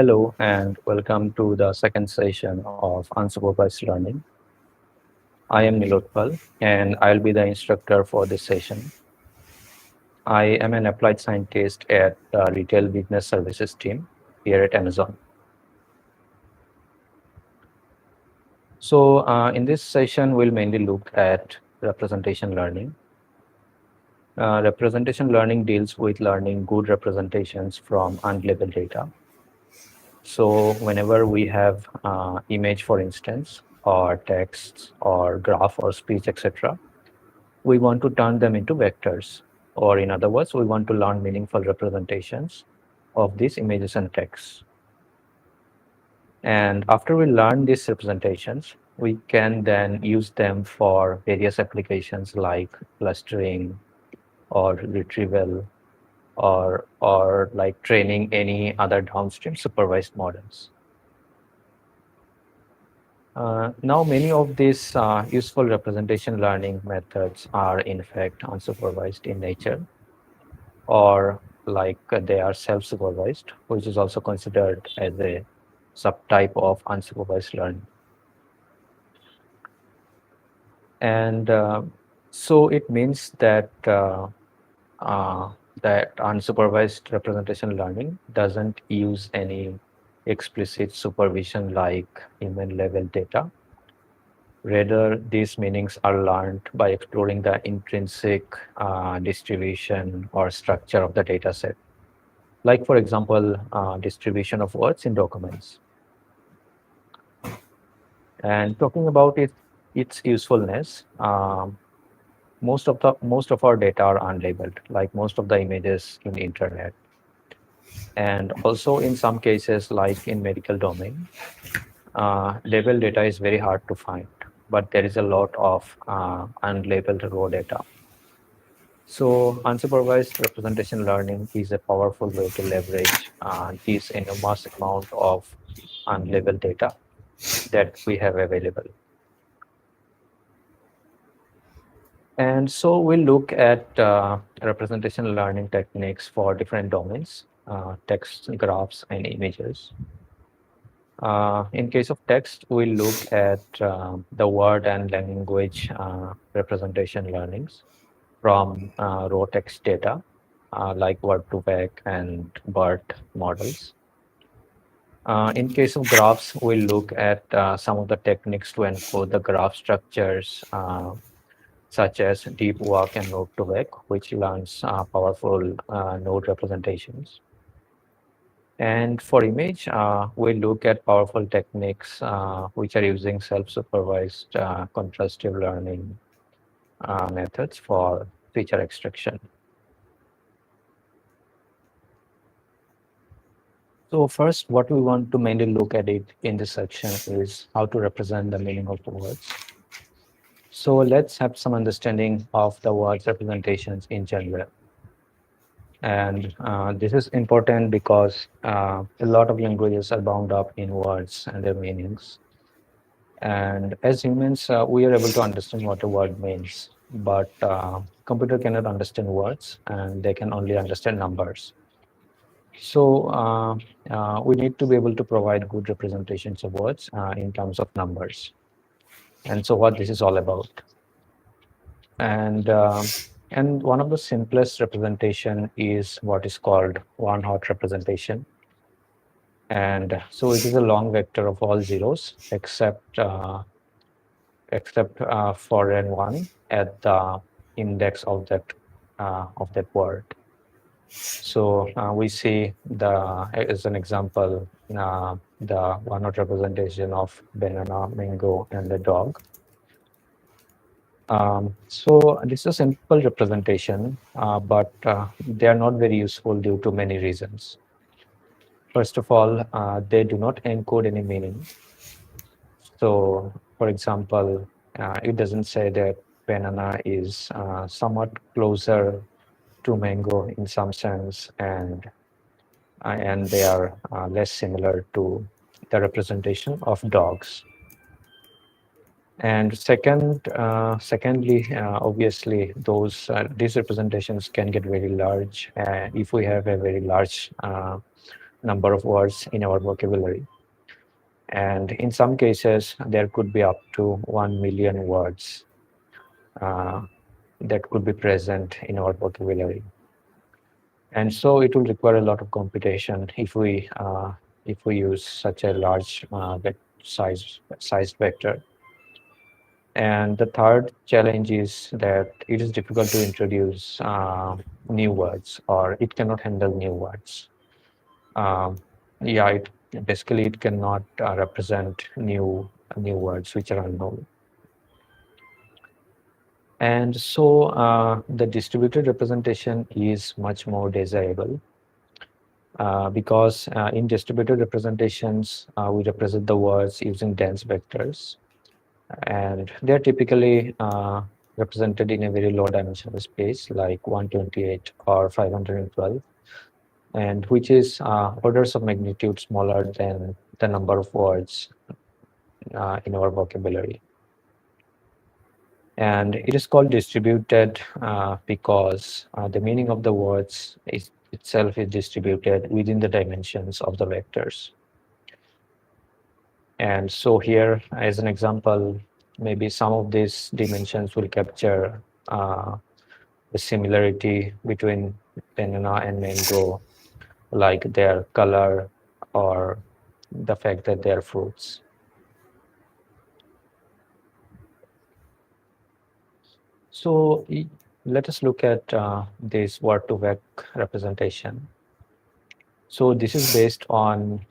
Hello and welcome to the second session of Unsupervised Learning. I am Nilotpal and I'll be the instructor for this session. I am an applied scientist at the Retail Business Services team here at Amazon. In this session, we'll mainly look at representation learning. Representation learning deals with learning good representations from unlabeled data. So whenever we have image, for instance, or text or graph or speech, etc., we want to turn them into vectors. Or in other words, we want to learn meaningful representations of these images and texts. And after we learn these representations, we can then use them for various applications like clustering or retrieval or like training any other downstream supervised models. Now, many of these useful representation learning methods are in fact unsupervised in nature, or they are self-supervised, which is also considered as a subtype of unsupervised learning. And so it means uh, that unsupervised representation learning doesn't use any explicit supervision like human level data. Rather, these meanings are learned by exploring the intrinsic distribution or structure of the data set. Like, for example, distribution of words in documents. And talking about its usefulness, most of our data are unlabeled, like most of the images in the internet. And also in some cases, like in medical domain, labeled data is very hard to find, but there is a lot of unlabeled raw data. So unsupervised representation learning is a powerful way to leverage this enormous amount of unlabeled data that we have available. And so we'll look at representation learning techniques for different domains, text, graphs, and images. In case of text, we'll look at the word and language representation learnings from raw text data, like word-to-vec and BERT models. In case of graphs, we'll look at some of the techniques to encode the graph structures, such as deep work and node-to-vec, which learns powerful node representations. And for image, we look at powerful techniques which are using self-supervised contrastive learning methods for feature extraction. So first, what we want to mainly look at it in this section is how to represent the meaning of the words. So let's have some understanding of the words representations in general. And this is important because a lot of languages are bound up in words and their meanings. And as humans, we are able to understand what a word means, but computer cannot understand words, and they can only understand numbers. So we need to be able to provide good representations of words in terms of numbers. And so what this is all about. And and one of the simplest representation is what is called one-hot representation. And so it is a long vector of all zeros except for and one at the index of that word. So we see as an example the one-hot representation of banana, mango, and the dog. So this is a simple representation, but they are not very useful due to many reasons. First of all, they do not encode any meaning. So, for example, it doesn't say that banana is somewhat closer to mango in some sense, and they are less similar to the representation of dogs. And secondly, obviously, these representations can get very large if we have a very large number of words in our vocabulary. And in some cases, there could be up to 1 million words uh, that could be present in our vocabulary. And so it will require a lot of computation if we use such a large sized vector. And the third challenge is that it is difficult to introduce new words, or it cannot handle new words. Um, yeah, basically it cannot represent new words which are unknown. And so the distributed representation is much more desirable because in distributed representations, we represent the words using dense vectors, and they're typically represented in a very low dimensional space like 128 or 512, and which is orders of magnitude smaller than the number of words in our vocabulary. And it is called distributed because the meaning of the words is itself is distributed within the dimensions of the vectors. And so here, as an example, maybe some of these dimensions will capture the similarity between banana and mango, like their color or the fact that they're fruits. So let us look at this word-to-vec representation. So this is based on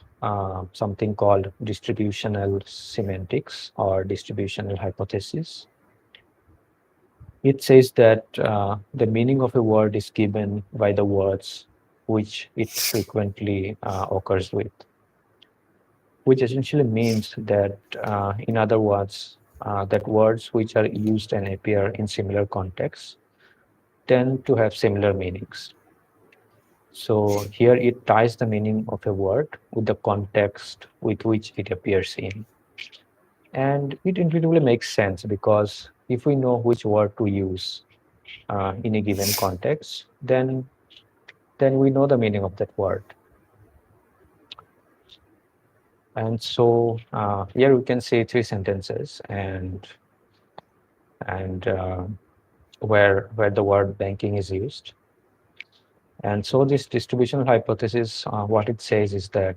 something called distributional semantics or distributional hypothesis. It says that the meaning of a word is given by the words which it frequently occurs with, which essentially means that, in other words, that words which are used and appear in similar contexts tend to have similar meanings. So here it ties the meaning of a word with the context with which it appears in. And it intuitively makes sense because if we know which word to use in a given context, then we know the meaning of that word. And so here we can say three sentences and where the word banking is used. And so this distributional hypothesis, what it says is that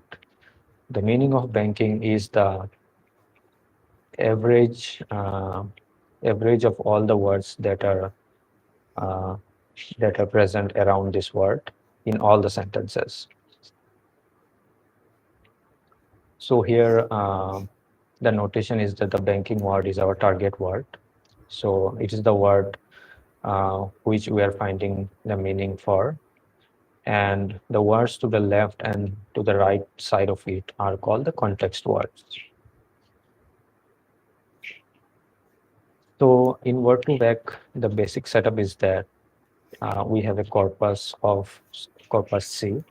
the meaning of banking is the average average of all the words uh, that are present around this word in all the sentences. So here the notation is that the banking word is our target word. So it is the word which we are finding the meaning for. And the words to the left and to the right side of it are called the context words. So in word2vec, the basic setup is that we have a corpus of corpus C,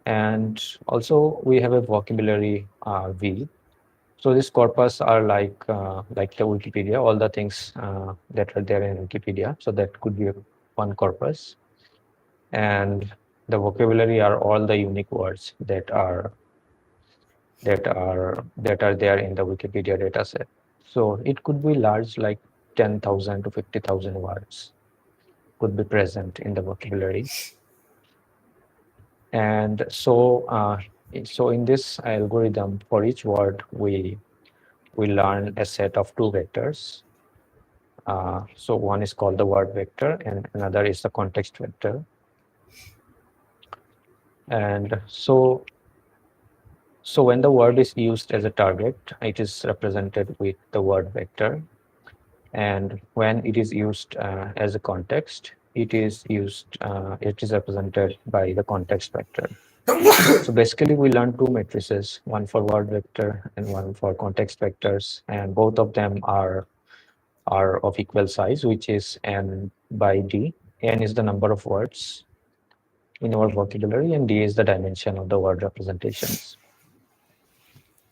and also we have a vocabulary V. So these corpus are like the Wikipedia, all the things that are there in Wikipedia. So that could be one corpus, and the vocabulary are all the unique words that are there in the Wikipedia dataset. So it could be large, like 10,000 to 50,000 words could be present in the vocabulary. And so in this algorithm, for each word, we learn a set of two vectors. So one is called the word vector, and another is the context vector. And so when the word is used as a target, it is represented with the word vector. And when it is used as a context, it is represented by the context vector. So basically, we learned two matrices, one for word vector and one for context vectors, and both of them are of equal size, which is n by d. N is the number of words in our vocabulary, and d is the dimension of the word representations.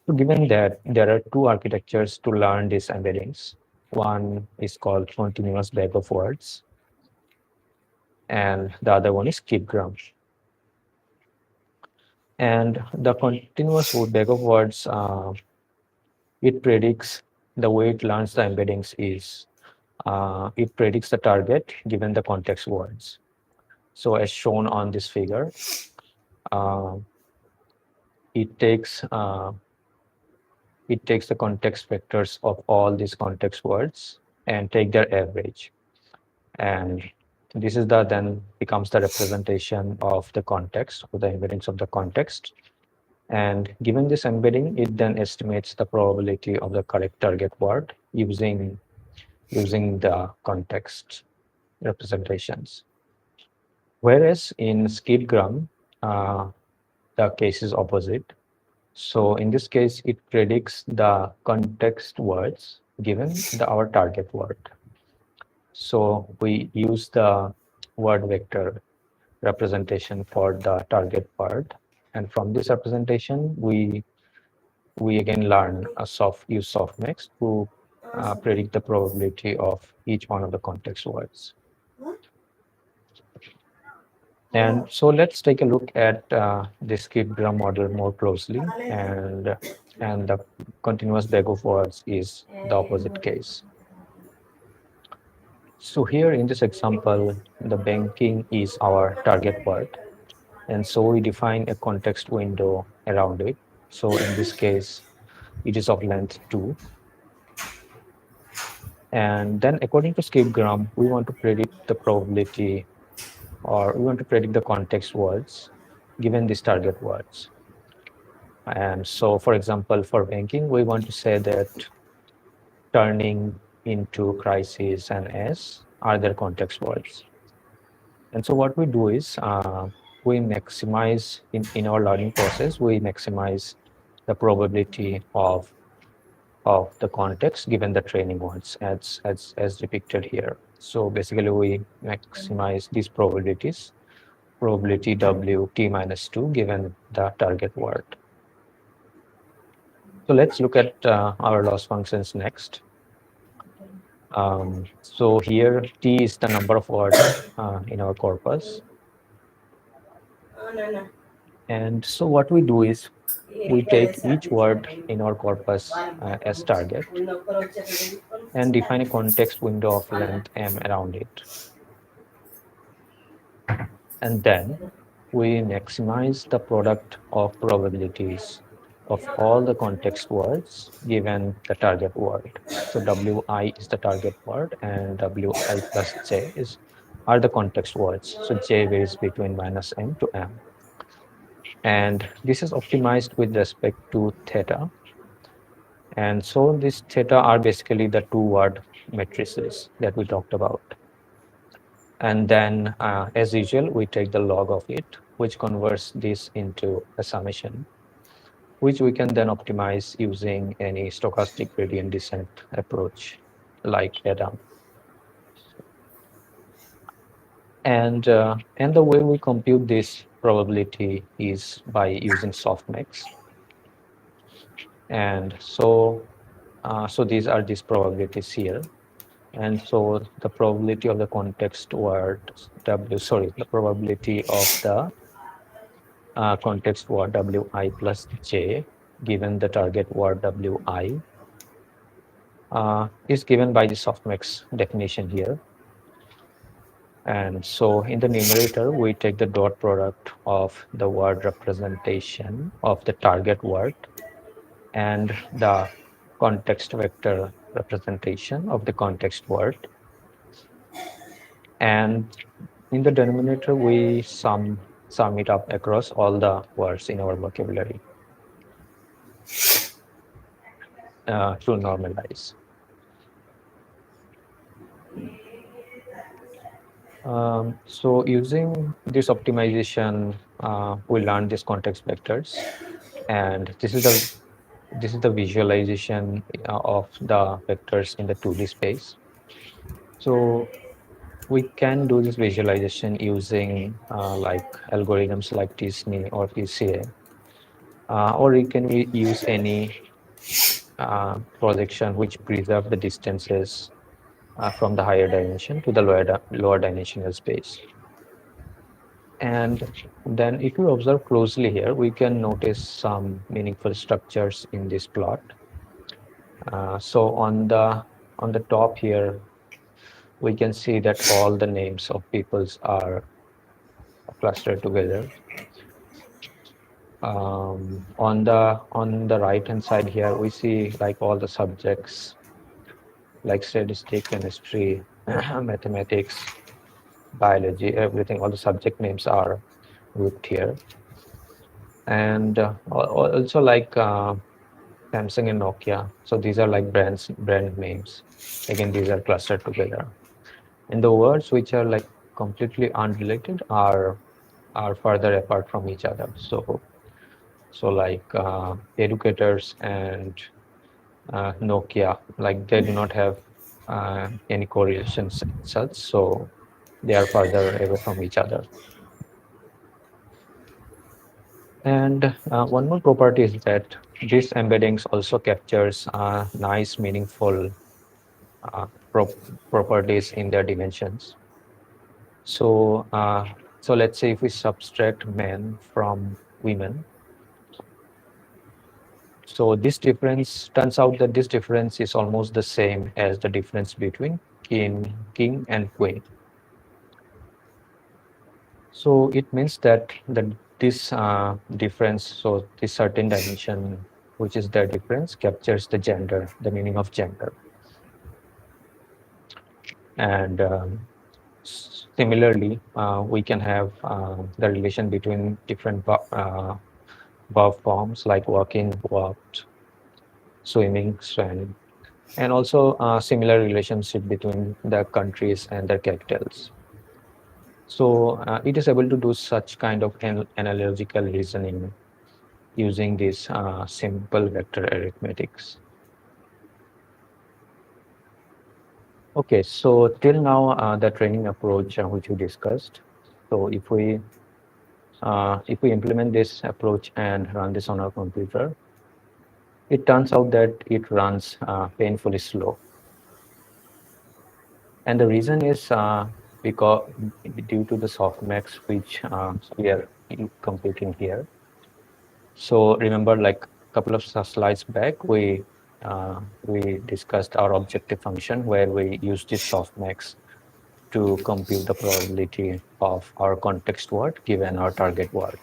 So given that there are two architectures to learn these embeddings, one is called continuous bag of words, and the other one is skipgram. And the continuous bag of words, it predicts the way it learns the embeddings is it predicts the target given the context words. So as shown on this figure, uh, it takes uh, it takes the context vectors of all these context words and take their average. And this is the then becomes the representation of the context or the embeddings of the context. And given this embedding, it then estimates the probability of the correct target word using the context representations. Whereas in skipgram, uh, the case is opposite. So in this case, it predicts the context words given our target word. So we use the word vector representation for the target word. And from this representation, we again learn a use softmax to predict the probability of each one of the context words. And so let's take a look at the skipgram model more closely, and the continuous bag of words is the opposite case. So here in this example, the banking is our target word, and so we define a context window around it. So in this case, it is of length 2. And then according to skipgram, we want to predict the probability, or we want to predict the context words given these target words. And so, for example, for banking, we want to say that turning into crisis and S are their context words. And so what we do is we maximize in our learning process, we maximize the probability of the context given the training words as depicted here. So basically we maximize these probabilities, probability W t minus 2 given the target word. So let's look at our loss functions next. So here T is the number of words in our corpus. And so what we do is we take each word in our corpus as target and define a context window of length m around it. And then we maximize the product of probabilities of all the context words given the target word. So Wi is the target word and Wi plus j are the context words. So j varies between minus m to m. And this is optimized with respect to theta. And so these theta are basically the two-word matrices that we talked about. And then, as usual, we take the log of it, which converts this into a summation, which we can then optimize using any stochastic gradient descent approach like Adam. And the way we compute this probability is by using softmax. And so, so these are these probabilities here. And so the probability of the context word the probability of the context word Wi plus j given the target word Wi is given by the softmax definition here. And so in the numerator, we take the dot product of the word representation of the target word and the context vector representation of the context word. And in the denominator, we sum it up across all the words in our vocabulary to normalize. So using this optimization, we learn these context vectors, and this is the visualization of the vectors in the 2D space. So we can do this visualization using like algorithms like t-SNE or PCA, or you can use any projection which preserve the distances from the higher dimension to the lower dimensional space. And then if you observe closely here, we can notice some meaningful structures in this plot. So on the top here, we can see that all the names of peoples are clustered together. On the right hand side here, we see like all the subjects like statistics, chemistry, mathematics, biology, everything, all the subject names are grouped here. And also like Samsung and Nokia. So these are like brand names. Again, these are clustered together. And the words which are like completely unrelated are further apart from each other. So like educators and Nokia, like they do not have any correlations as such. So they are further away from each other. And one more property is that this embeddings also captures nice, meaningful uh, pro properties in their dimensions. So, so let's say if we subtract men from women, so this difference turns out that this difference is almost the same as the difference between king and queen. So it means that this difference, so this certain dimension, which is the difference, captures the gender, the meaning of gender. And similarly, we can have the relation between different verb forms like walking, walked, swimming, swam, and also similar relationship between the countries and their capitals. So it is able to do such kind of analogical reasoning using this simple vector arithmetics. Okay, so till now the training approach which we discussed. So if we implement this approach and run this on our computer, it turns out that it runs painfully slow. And the reason is because due to the softmax which we are computing here. So remember, like a couple of slides back, we discussed our objective function where we use this softmax to compute the probability of our context word given our target word.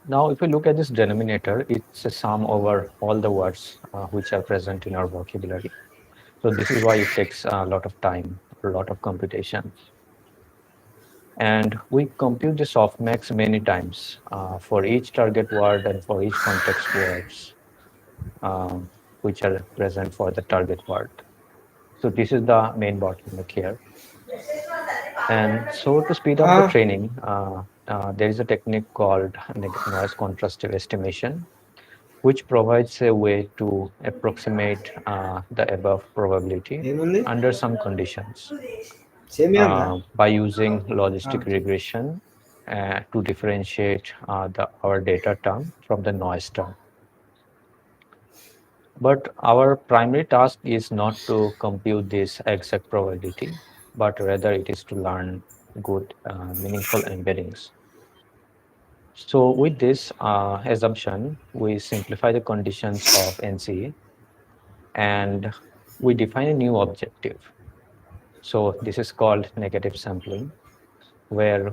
Now, if we look at this denominator, it's a sum over all the words which are present in our vocabulary. So this is why it takes a lot of time, a lot of computation. And we compute the softmax many times for each target word and for each context words which are present for the target word. So this is the main bottleneck here. And so to speed up the Ah, training, there is a technique called noise contrastive estimation, which provides a way to approximate the above probability ఏముంది under some conditions సేమియా ఉందా by using logistic చెప్పు regression to differentiate our data term from the noise term. But our primary task is not to compute this exact probability, but rather it is to learn good, meaningful embeddings. So with this assumption, we simplify the conditions of NC and we define a new objective. So this is called negative sampling, where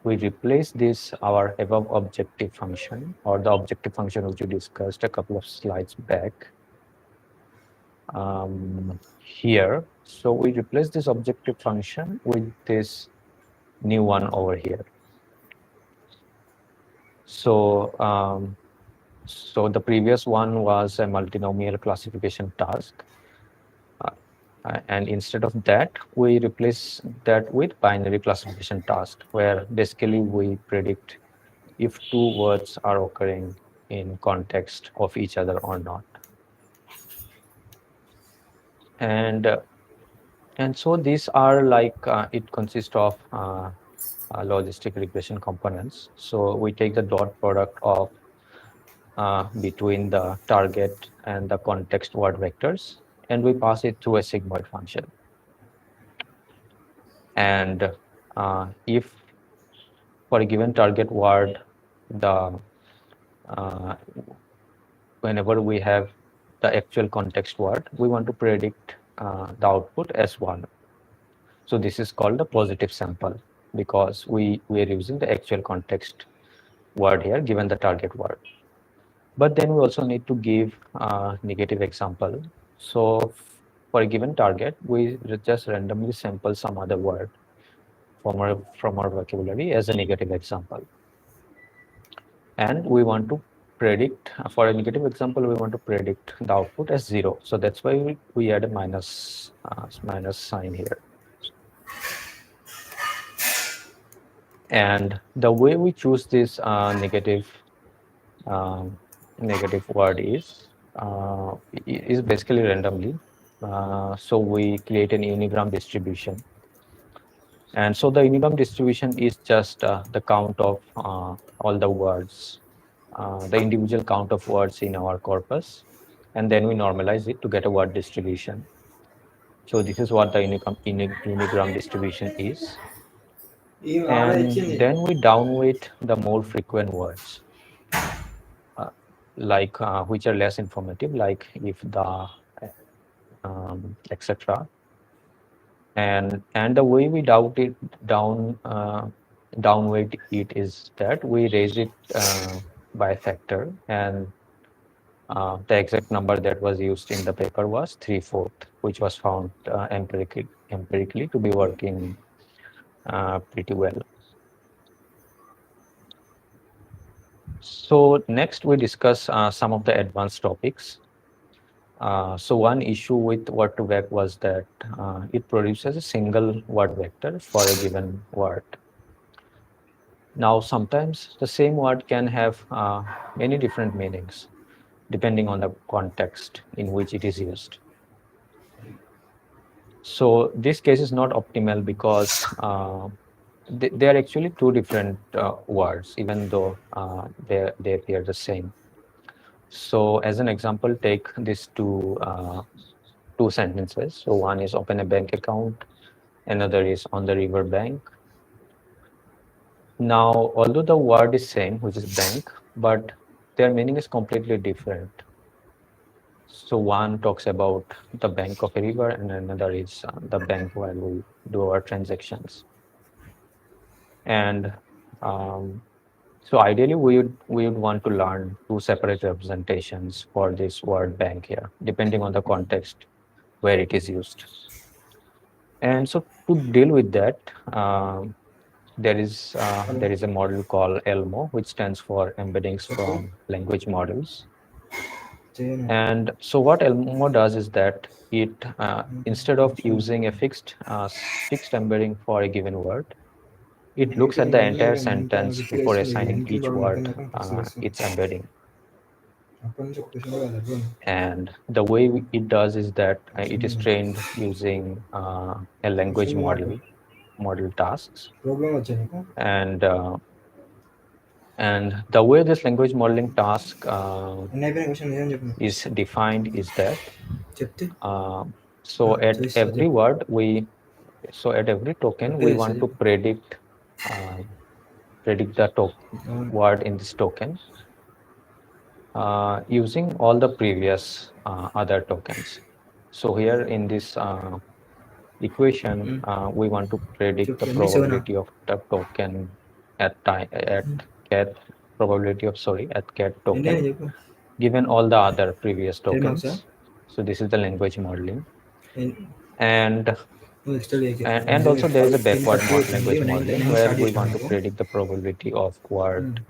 we replace this our above objective function or the objective function which we discussed a couple of slides back here. So we replace this objective function with this new one over here. So so the previous one was a multinomial classification task. And instead of that, we replace that with binary classification task, where basically we predict if two words are occurring in context of each other or not. And and so these are like it consists of logistic regression components. So we take the dot product of between the target and the context word vectors, and we pass it through a sigmoid function. And if for a given target word, the uh, whenever we have the actual context word, we want to predict the output as one. So this is called a positive sample because we are using the actual context word here given the target word. But then we also need to give a negative example. So for a given target, we just randomly sample some other word from our vocabulary as a negative example. And we want to predict, for a negative example, we want to predict the output as 0. So that's why we add a minus sign here. And the way we choose this um, negative word is basically randomly. So we create an unigram distribution. And so the unigram distribution is just the count of all the words, the individual count of words in our corpus, and then we normalize it to get a word distribution. So this is what the unigram distribution is. And then we downweight the more frequent words, uh, like which are less informative, like if, the, etc. And the way we downweight it is that we raise it by a factor, and the exact number that was used in the paper was 3/4, which was found empirically to be working pretty well. So next we discuss some of the advanced topics. So one issue with word2vec was that it produces a single word vector for a given word. Now, sometimes the same word can have many different meanings depending on the context in which it is used. So this case is not optimal because they are actually two different words, even though they appear the same. So as an example, take these two sentences. So one is open a bank account, another is on the river bank. Now, although the word is same, which is bank, but their meaning is completely different. So one talks about the bank of a river, and another is the bank where we do our transactions. And so ideally, we would want to learn two separate representations for this word bank here, depending on the context where it is used. And so to deal with that, there is a model called ELMO, which stands for Embeddings from Language Models. And so what ELMO does is that it instead of using a fixed embedding for a given word, it looks at the entire sentence before assigning each word its embedding. And the way it does is that it is trained using a language model tasks. And the way this language modeling task is defined is that so at every token we want to predict the word in this token using all the previous other tokens. So here in this equation, we want to predict the probability of the token at cat token given all the other previous tokens. So this is the language modeling. And also there is a backward language modeling where we want to predict the probability of word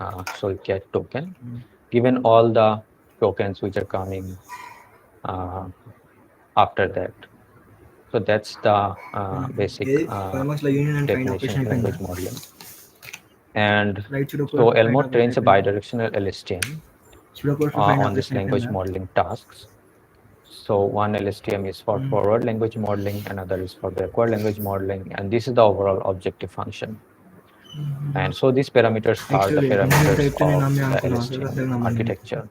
cat token given all the tokens which are coming after that. So that's the basic definition of language modeling. And so Elmo trains a bidirectional LSTM on this language modeling tasks. So one LSTM is for forward language modeling, another is for backward language modeling, and this is the overall objective function. And so these parameters are the parameters of the LSTM architecture.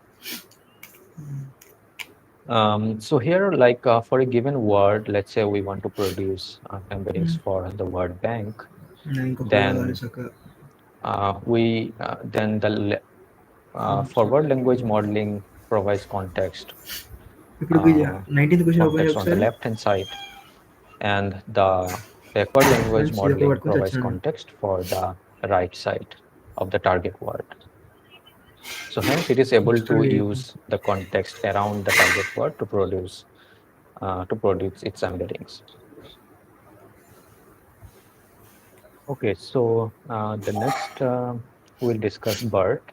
So here, for a given word, let's say we want to produce embeddings for the word bank. Incorporar Then saca. we then forward language modeling provides ఇప్పుడు 19th question open చేయి context on the ఒకసారి. left hand side, and the backward language friends ఈ యొక్క modeling పట్టుకొని provides తెచ్చాను. context for the right side of the target word. So hence it is able Next to use the context around the target word to produce its embeddings. Okay, so the next we'll discuss BERT.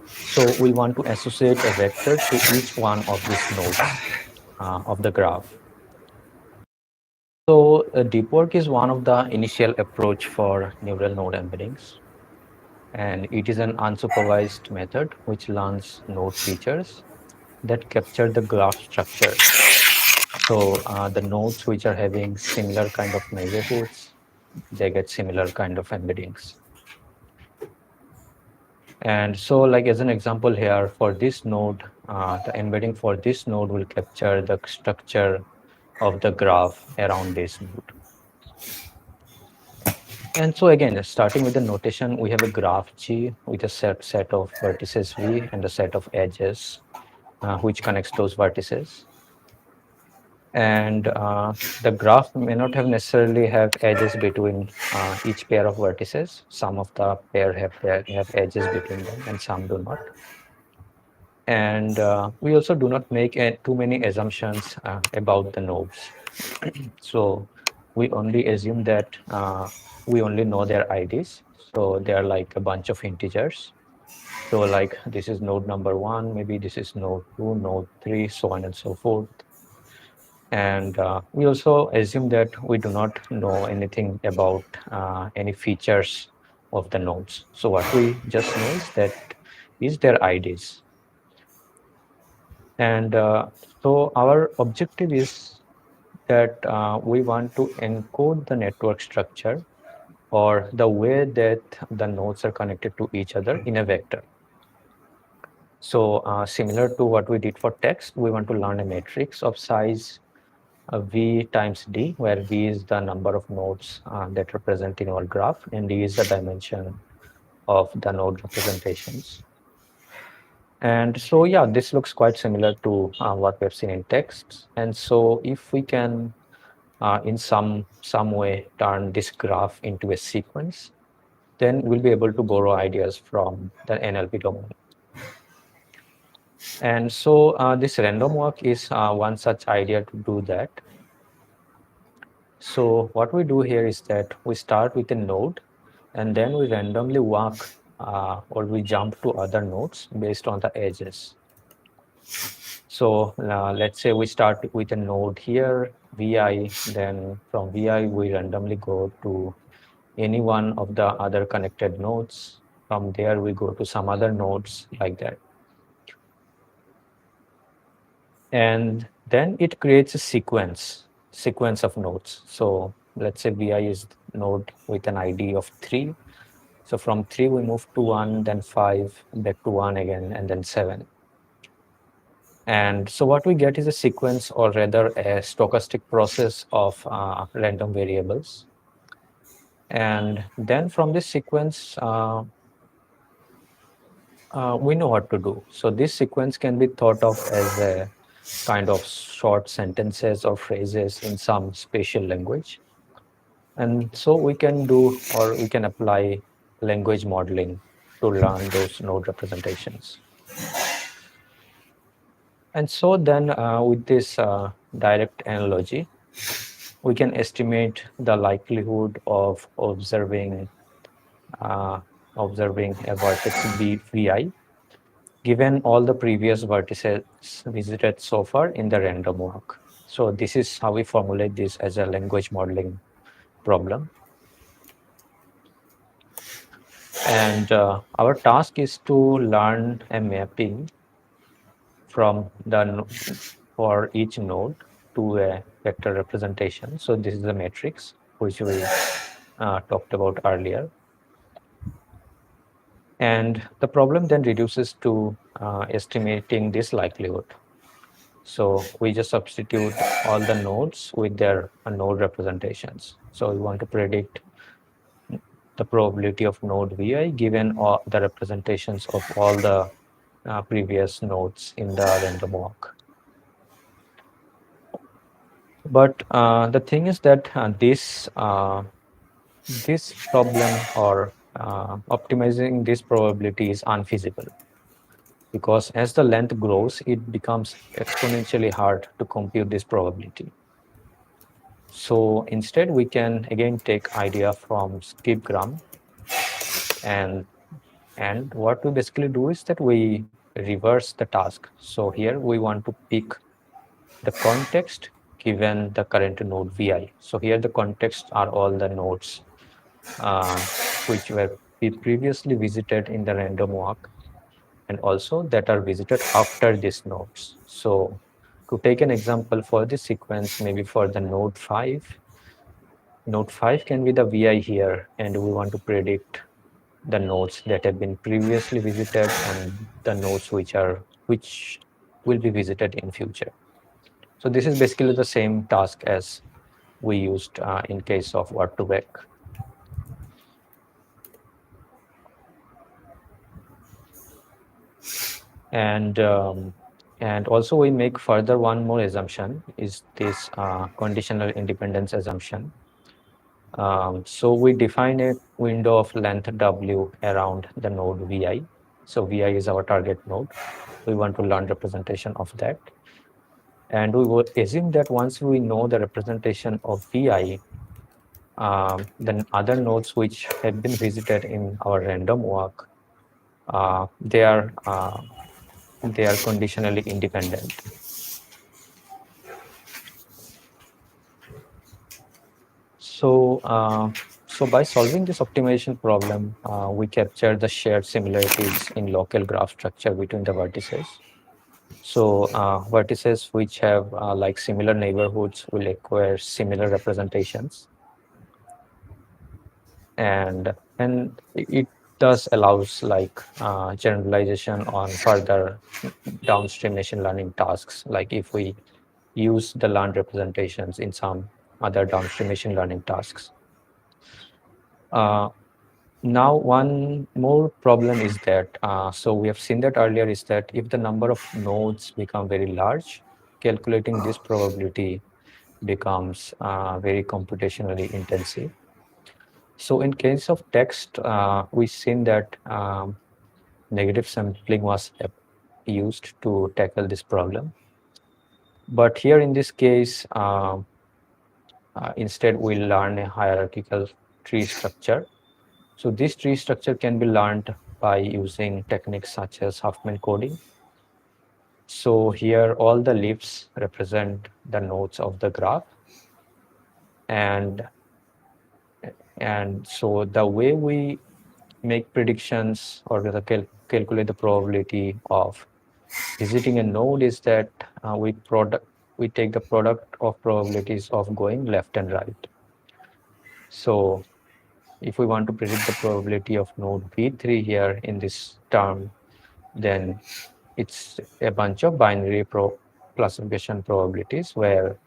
So we want to associate a vector to each one of these nodes of the graph. So deep work is one of the initial approach for neural node embeddings. And it is an unsupervised method which learns node features that capture the graph structure. So the nodes which are having similar kind of neighborhoods, they get similar kind of embeddings. And so like as an example here for this node, the embedding for this node will capture the structure of the graph around this node. And so again, starting with the notation, we have a graph G with a set of vertices V and a set of edges which connects those vertices. And the graph may not have necessarily have edges between each pair of vertices. Some of the pair have edges between them and some do not. And we also do not make too many assumptions about the nodes. So we only assume that we only know their IDs. So they are like a bunch of integers. So like this is node number 1, maybe this is node 2, node 3, so on and so forth. And we also assume that we do not know anything about any features of the nodes. So what we just know is that is their IDs. And so our objective is that we want to encode the network structure or the way that the nodes are connected to each other in a vector. So similar to what we did for text, we want to learn a matrix of size V times D, where V is the number of nodes that represent in our graph, and D is the dimension of the node representations. And so, yeah, this looks quite similar to what we've seen in text. And so if we can, in some way, turn this graph into a sequence, then we'll be able to borrow ideas from the NLP domain. And so this random walk is one such idea to do that. So what we do here is that we start with a node and then we randomly walk or we jump to other nodes based on the edges. So let's say we start with a node here, Vi, then from Vi we randomly go to any one of the other connected nodes. From there we go to some other nodes like that. And then it creates a sequence of nodes. So let's say Vi is node with an ID of 3. So from 3 we move to 1, then 5, back to 1 again, and then 7. And so what we get is a sequence, or rather a stochastic process of random variables. And then from this sequence, we know what to do. So this sequence can be thought of as a kind of short sentences or phrases in some spatial language. And so we can do, or we can apply language modeling to learn those node representations. And so then with this direct analogy, we can estimate the likelihood of observing a vertex Vi given all the previous vertices visited so far in the random walk. So this is how we formulate this as a language modeling problem. And our task is to learn a mapping from for each node to a vector representation. So this is a matrix which we talked about earlier. And the problem then reduces to estimating this likelihood. So we just substitute all the nodes with their node representations. So we want to predict the probability of node Vi given all the representations of all the previous nodes in the random walk. But the thing is that this problem or optimizing this probability is unfeasible, because as the length grows, it becomes exponentially hard to compute this probability. So instead, we can again take idea from skipgram and And what we basically do is that we reverse the task. So here we want to pick the context given the current node vi. So here the context are all the nodes which were previously visited in the random walk, and also that are visited after these nodes. So to take an example for this sequence, maybe for the node 5 can be the vi here, and we want to predict the nodes that have been previously visited and the nodes which will be visited in future. So this is basically the same task as we used in case of word to vec. And also we make further one more assumption is this conditional independence assumption. So we define a window of length w around the node vi. So vi is our target node. We want to learn representation of that. And we will assume that once we know the representation of vi, then other nodes which have been visited in our random walk, they are conditionally independent. So, by solving this optimization problem, we capture the shared similarities in local graph structure between the vertices. So, vertices which have like similar neighborhoods will acquire similar representations, and it thus allows like generalization on further downstream machine learning tasks. Like if we use the learned representations in some other downstream machine learning tasks. Now, one more problem is that, so we have seen that earlier, is that if the number of nodes become very large, calculating this probability becomes very computationally intensive. So in case of text, we've seen that negative sampling was used to tackle this problem. But here in this case, instead we learn a hierarchical tree structure. So this tree structure can be learned by using techniques such as Huffman coding. So here all the leaves represent the nodes of the graph. And so the way we make predictions or calculate the probability of visiting a node is that we take the product of probabilities of going left and right. So if we want to predict the probability of node V3 here in this term, then it's a bunch of binary classification probabilities where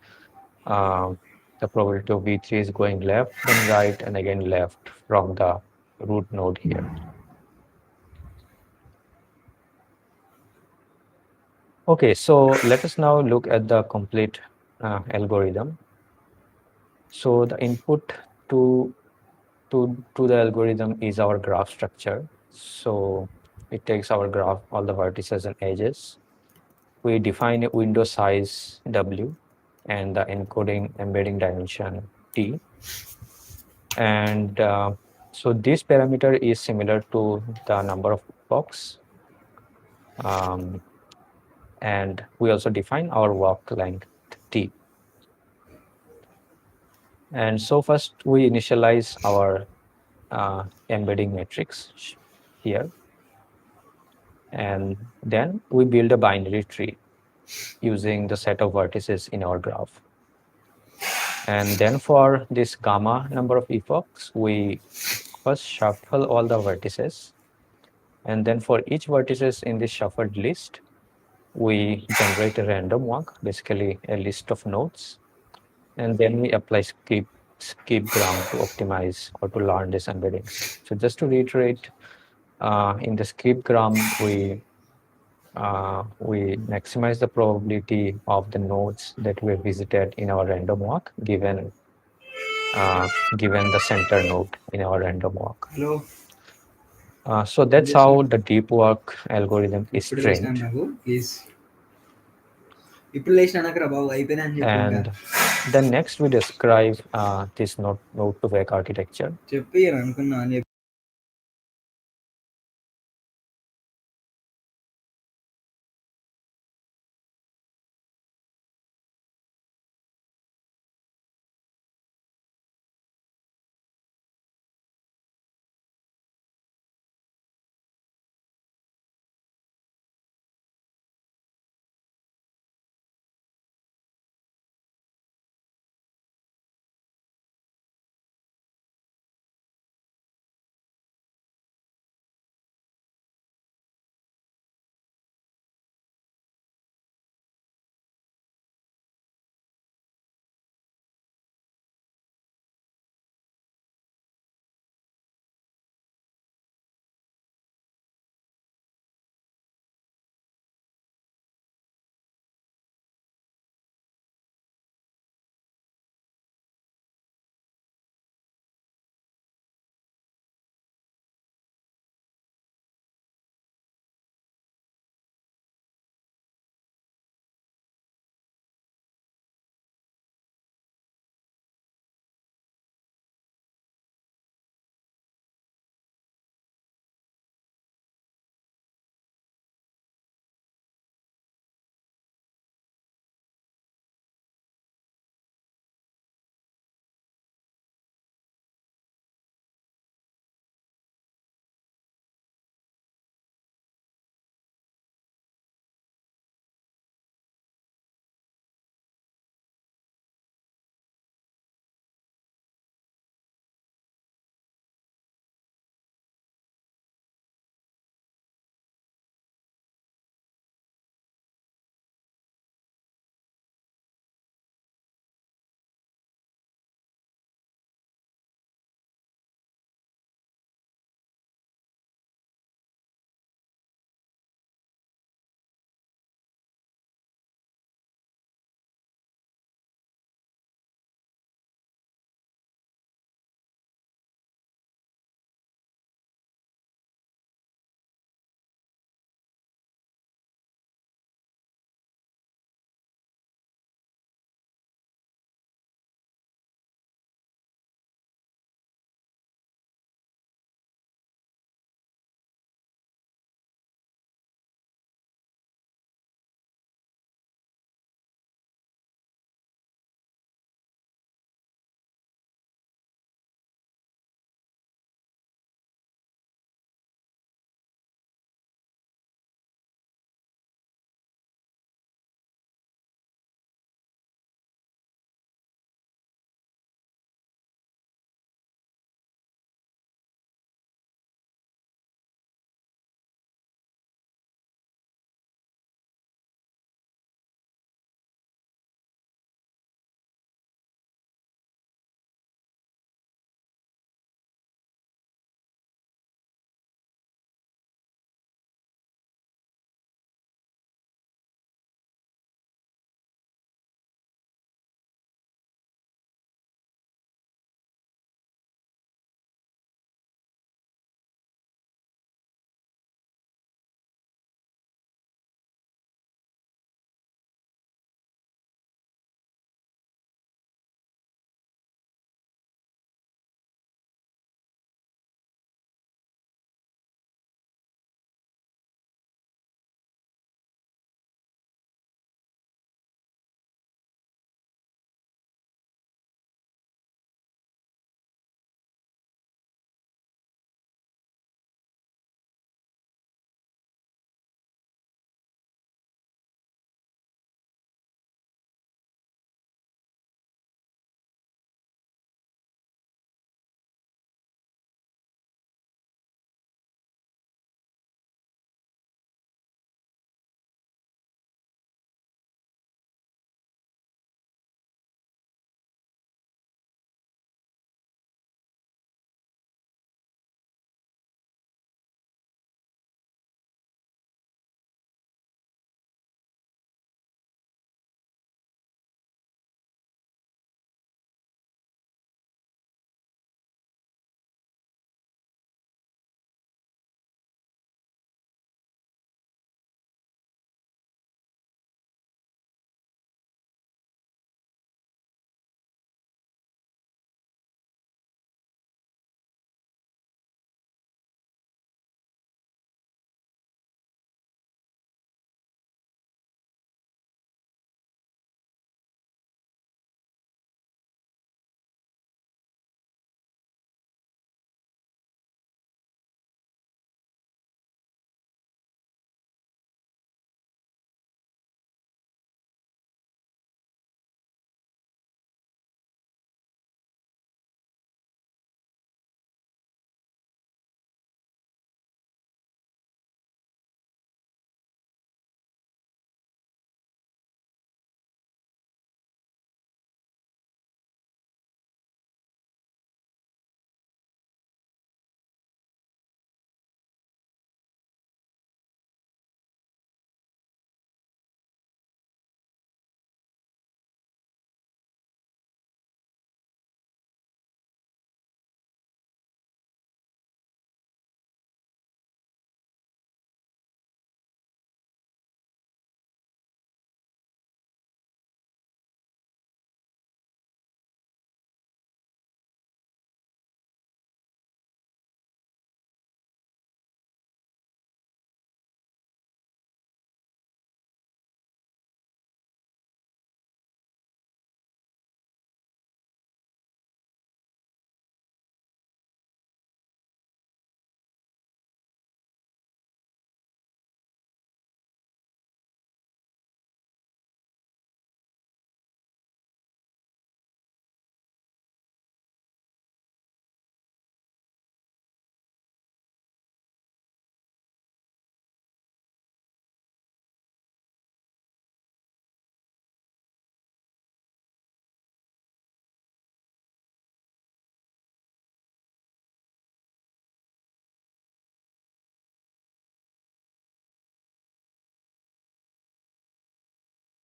the probability of V3 is going left, then right, and again left from the root node here. Okay, so let us now look at the complete algorithm. So the input to the algorithm is our graph structure. So it takes our graph, all the vertices and edges. We define a window size W and the encoding embedding dimension T. And so this parameter is similar to the number of epochs. And we also define our walk length T. And so first we initialize our embedding matrix here. And then we build a binary tree using the set of vertices in our graph. And then for this gamma number of epochs, we first shuffle all the vertices. And then for each vertices in this shuffled list, we generate a random walk, basically a list of nodes. And then we apply skipgram to optimize or to learn these embeddings. So just to reiterate, in the skipgram, we maximize the probability of the nodes that we visited in our random walk given the center node in our random walk. Hello. So that's how the deep work algorithm is ఇప్పుడు లేచినాను trained. నాకు please ఇప్పుడు లేచిన అనకరా బాబు అయిపోయినా అని చెప్పి ఇంకా And then next we describe this node to vec architecture. చెప్పి అనుకున్నా అని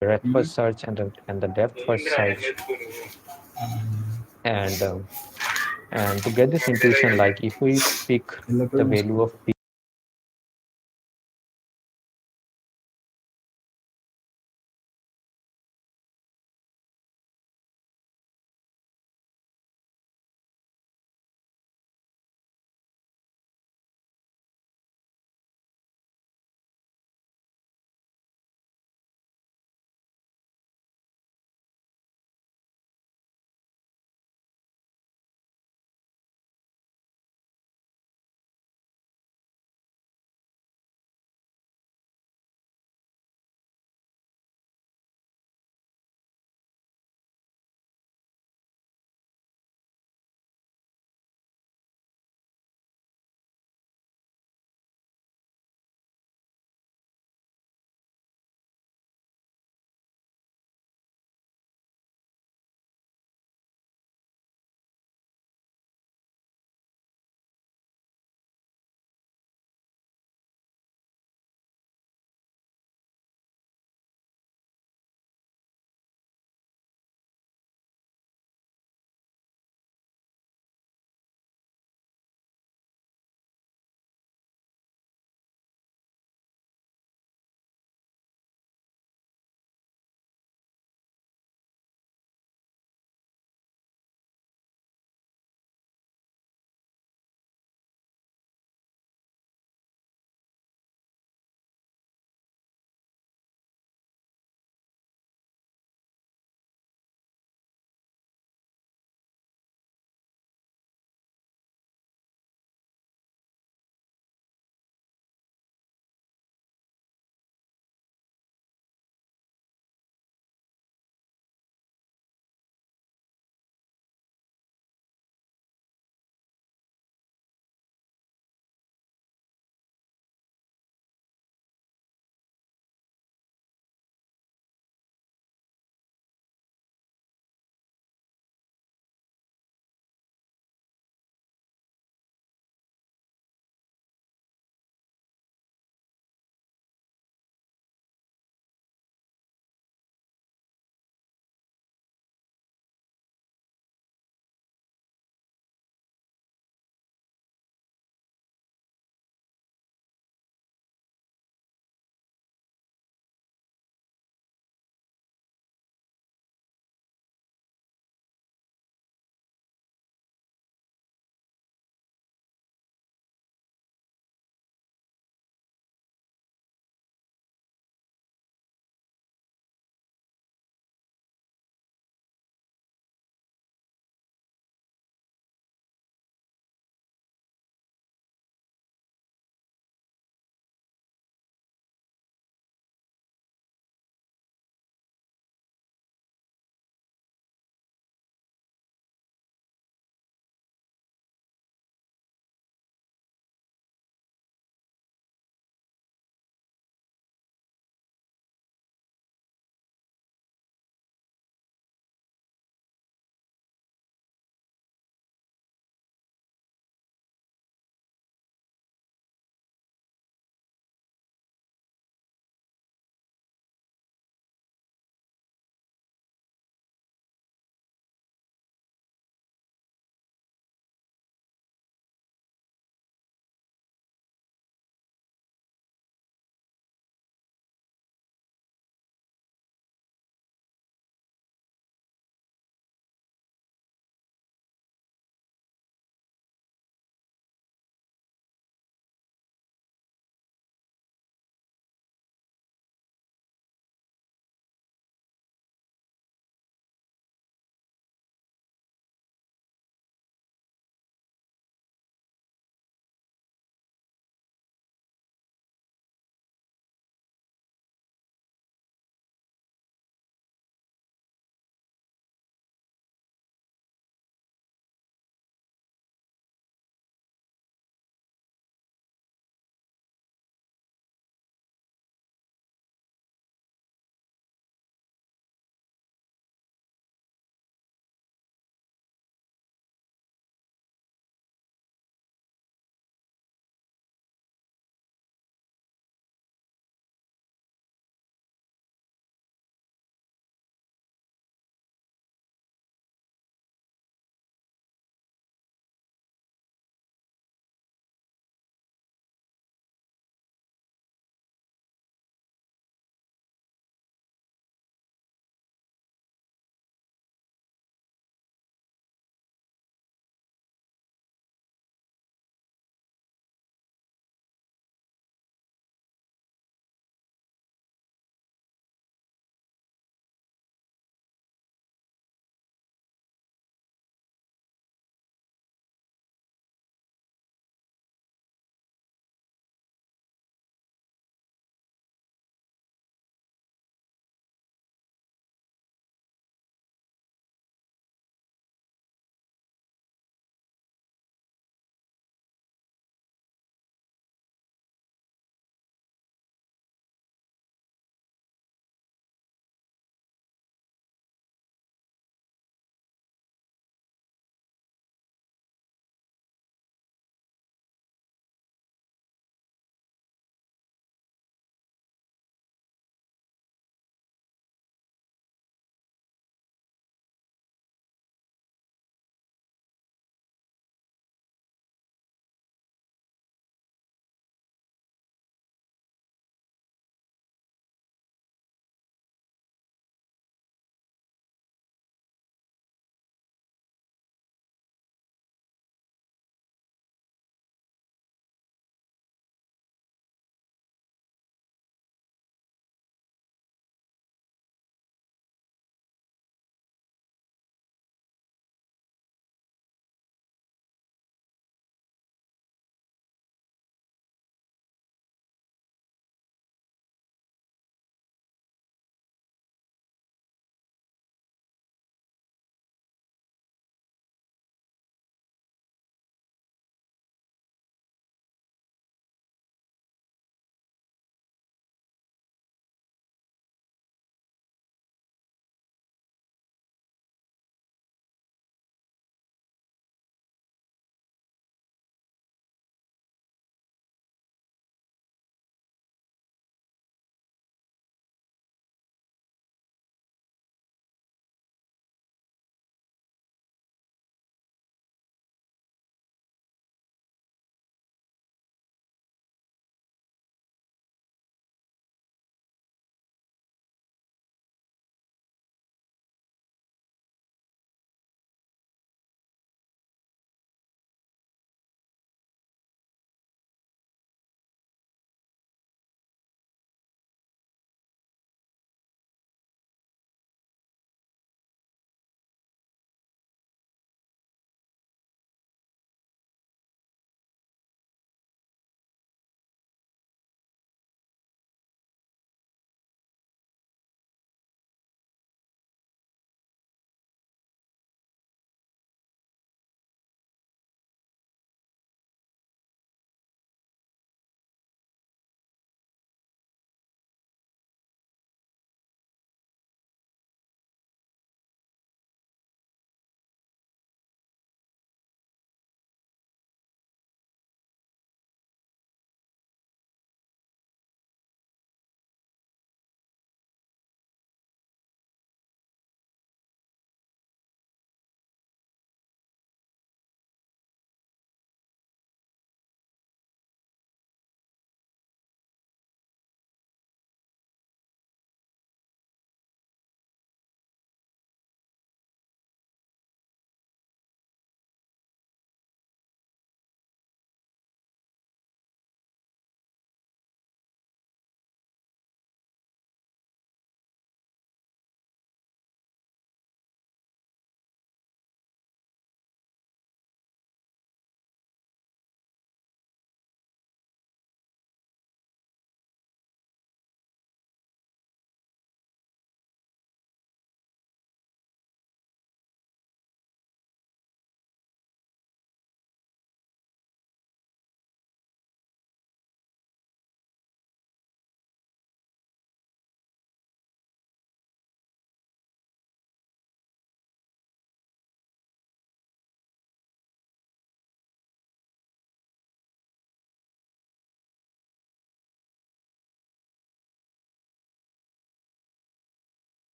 breadth first search and the depth first search. And to get this intuition, like if we pick the value of p